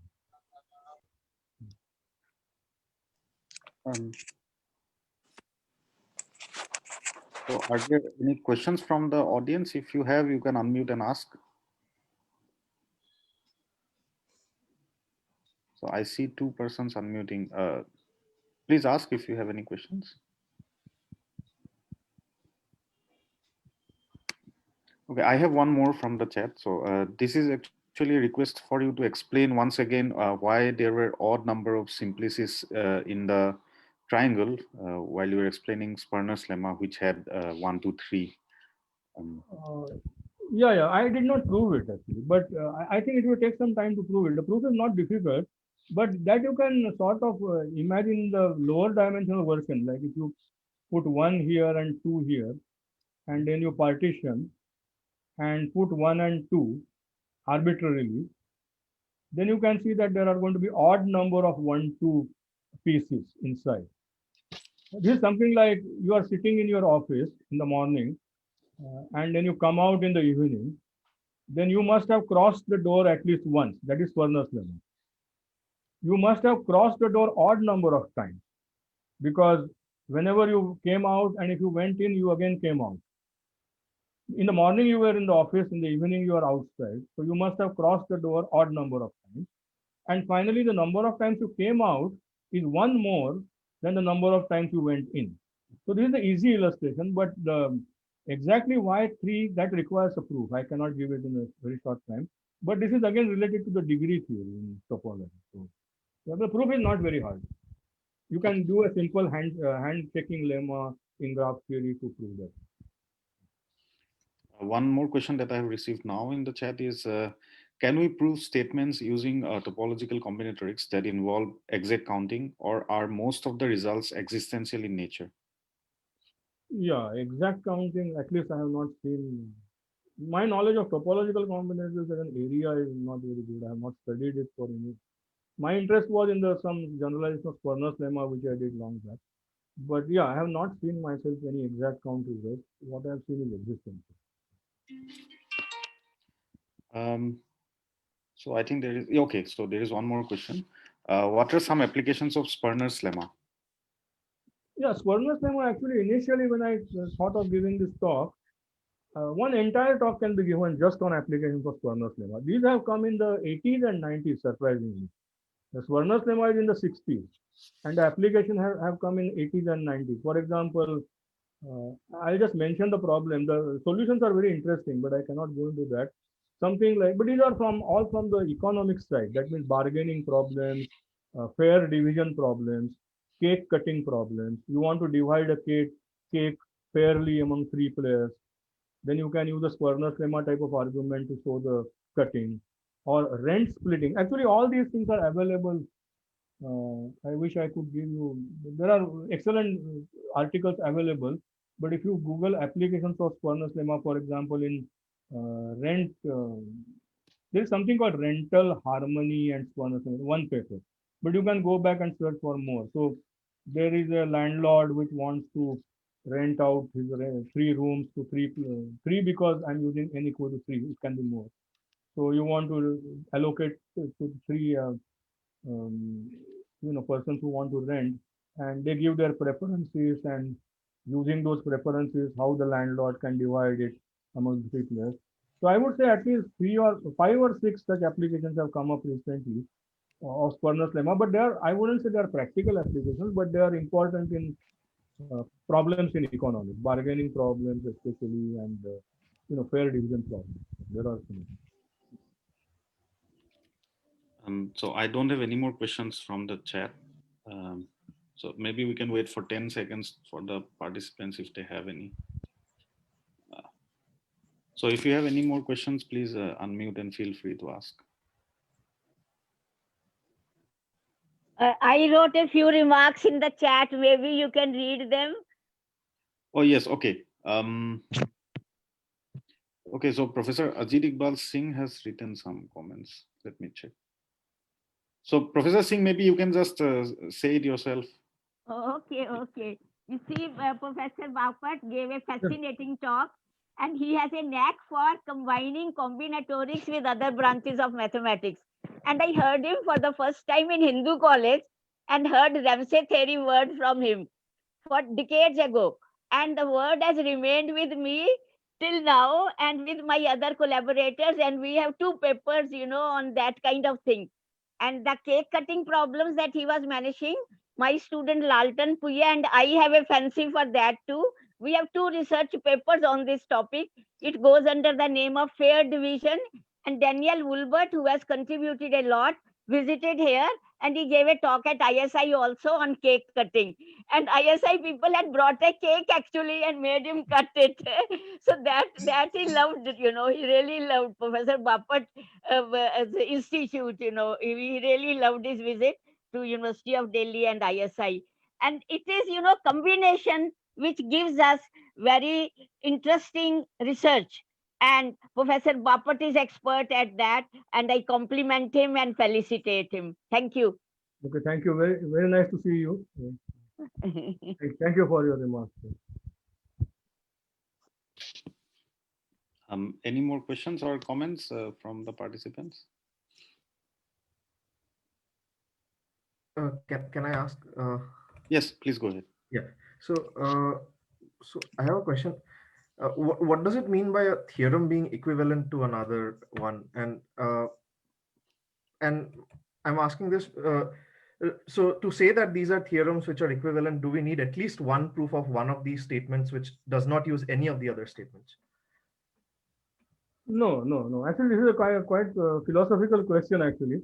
So are there any questions from the audience? If you have, you can unmute and ask. So I see two persons unmuting. Please ask if you have any questions. Okay, I have one more from the chat. So this is actually a request for you to explain once again why there were odd number of simplices in the triangle while you were explaining Sperner's lemma, which had 1, 2, 3. Yeah, I did not prove it actually, but I think it will take some time to prove it. The proof is not difficult, but that you can sort of imagine the lower dimensional version. Like if you put 1 here and 2 here, and then you partition and put 1 and 2 arbitrarily, then you can see that there are going to be odd number of 1, 2 pieces inside. This is something like you are sitting in your office in the morning, and then you come out in the evening, then you must have crossed the door at least once. That is Sperner's lemma. You must have crossed the door odd number of times, because whenever you came out and if you went in, you again came out. In the morning you were in the office, in the evening you are outside. So you must have crossed the door odd number of times. And finally, the number of times you came out is one more then the number of times you went in. So this is the easy illustration, but exactly why 3, that requires a proof. I cannot give it in a very short time. But this is again related to the degree theory in topology. So the proof is not very hard. You can do a simple hand checking lemma in graph theory to prove that. One more question that I have received now in the chat is, can we prove statements using topological combinatorics that involve exact counting, or are most of the results existential in nature? Yeah, exact counting, at least I have not seen. My knowledge of topological combinations as an area is not very good. I have not studied it for any. My interest was in the some generalization of Sperner's lemma, which I did long back. But yeah, I have not seen myself any exact count results. What I have seen is existence. So I think there is, okay, so there is one more question. What are some applications of Sperner's lemma? Yeah, Sperner's lemma, actually initially when I thought of giving this talk, one entire talk can be given just on applications of Sperner's lemma. These have come in the 80s and 90s, surprisingly. The Sperner's lemma is in the 60s, and the application have come in 80s and 90s. For example, I'll just mention the problem. The solutions are very interesting, but I cannot go into that. Something like, but these are from all from the economic side. That means bargaining problems, fair division problems, cake cutting problems. You want to divide a cake fairly among 3 players. Then you can use the Sperner's lemma type of argument to show the cutting or rent splitting. Actually, all these things are available. I wish I could give you. There are excellent articles available, but if you Google applications of Sperner's lemma, for example, in rent, there is something called rental harmony and Sperner's lemma, one paper. But you can go back and search for more. So there is a landlord which wants to rent out his 3 rooms to three because I'm using n equal to 3. It can be more. So you want to allocate to 3 persons who want to rent, and they give their preferences, and using those preferences how the landlord can divide it among the 3 players. So I would say at least 3 or 5 or 6 such applications have come up recently of Sperner's lemma, but I wouldn't say they are practical applications, but they are important in problems in economics, bargaining problems especially, and fair division problems. There are some. So I don't have any more questions from the chat. So maybe we can wait for 10 seconds for the participants if they have any. So if you have any more questions, please unmute and feel free to ask. I wrote a few remarks in the chat. Maybe you can read them. Oh, yes. Okay. Okay, so Professor Ajit Iqbal Singh has written some comments. Let me check. So Professor Singh, maybe you can just say it yourself. Okay. You see, Professor Bapat gave a fascinating talk, and he has a knack for combining combinatorics with other branches of mathematics. And I heard him for the first time in Hindu college and heard Ramsey theory word from him for decades ago. And the word has remained with me till now and with my other collaborators. And we have 2 papers, on that kind of thing. And the cake cutting problems that he was managing, my student Laltan Puya and I have a fancy for that too. We have 2 research papers on this topic. It goes under the name of fair division. And Daniel Woolbert, who has contributed a lot, visited here and he gave a talk at ISI also on cake cutting. And ISI people had brought a cake actually and made him cut it. So that he loved, he really loved Professor Bapat as the institute, he really loved his visit to University of Delhi and ISI. And it is, combination which gives us very interesting research. And Professor Bapat is expert at that, and I compliment him and felicitate him. Thank you. Okay, thank you. Very, very nice to see you. Thank you for your remarks. Any more questions or comments from the participants? Can I ask? Yes, please go ahead. Yeah. So I have a question. What does it mean by a theorem being equivalent to another one? And I'm asking this So to say that these are theorems which are equivalent, do we need at least one proof of one of these statements which does not use any of the other statements? No. Actually, this is a quite philosophical question, actually.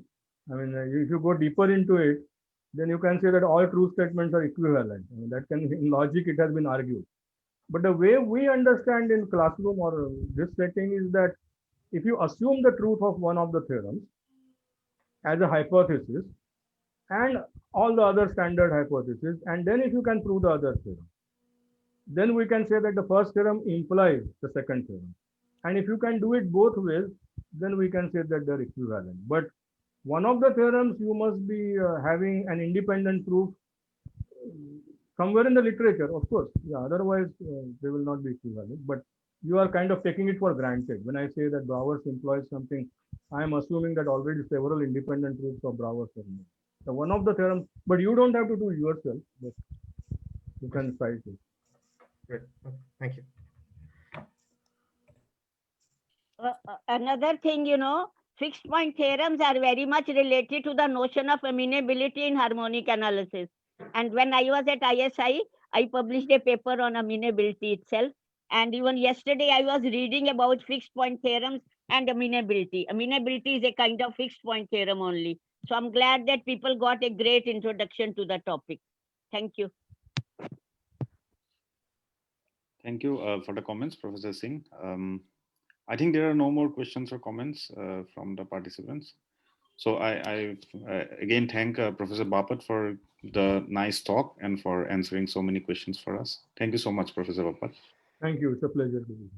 I mean, if you go deeper into it, then you can say that all true statements are equivalent. I mean, that can, in logic, it has been argued. But the way we understand in classroom or this setting is that if you assume the truth of one of the theorems as a hypothesis and all the other standard hypotheses, and then if you can prove the other theorem, then we can say that the first theorem implies the second theorem. And if you can do it both ways, then we can say that they're equivalent. But one of the theorems, you must be having an independent proof somewhere in the literature, of course. Yeah, otherwise, they will not be equivalent. But you are kind of taking it for granted. When I say that Brouwer's employs something, I am assuming that already several independent proofs of Brouwer's are made. So one of the theorems, but you don't have to do yourself, but you can cite it. Great. Okay, thank you. Another thing, fixed point theorems are very much related to the notion of amenability in harmonic analysis. And when I was at ISI, I published a paper on amenability itself. And even yesterday, I was reading about fixed point theorems and amenability. Amenability is a kind of fixed point theorem only. So I'm glad that people got a great introduction to the topic. Thank you. Thank you for the comments, Professor Singh. I think there are no more questions or comments from the participants. So I again thank Professor Bapat for the nice talk and for answering so many questions for us. Thank you so much, Professor Bapat. Thank you. It's a pleasure to be here.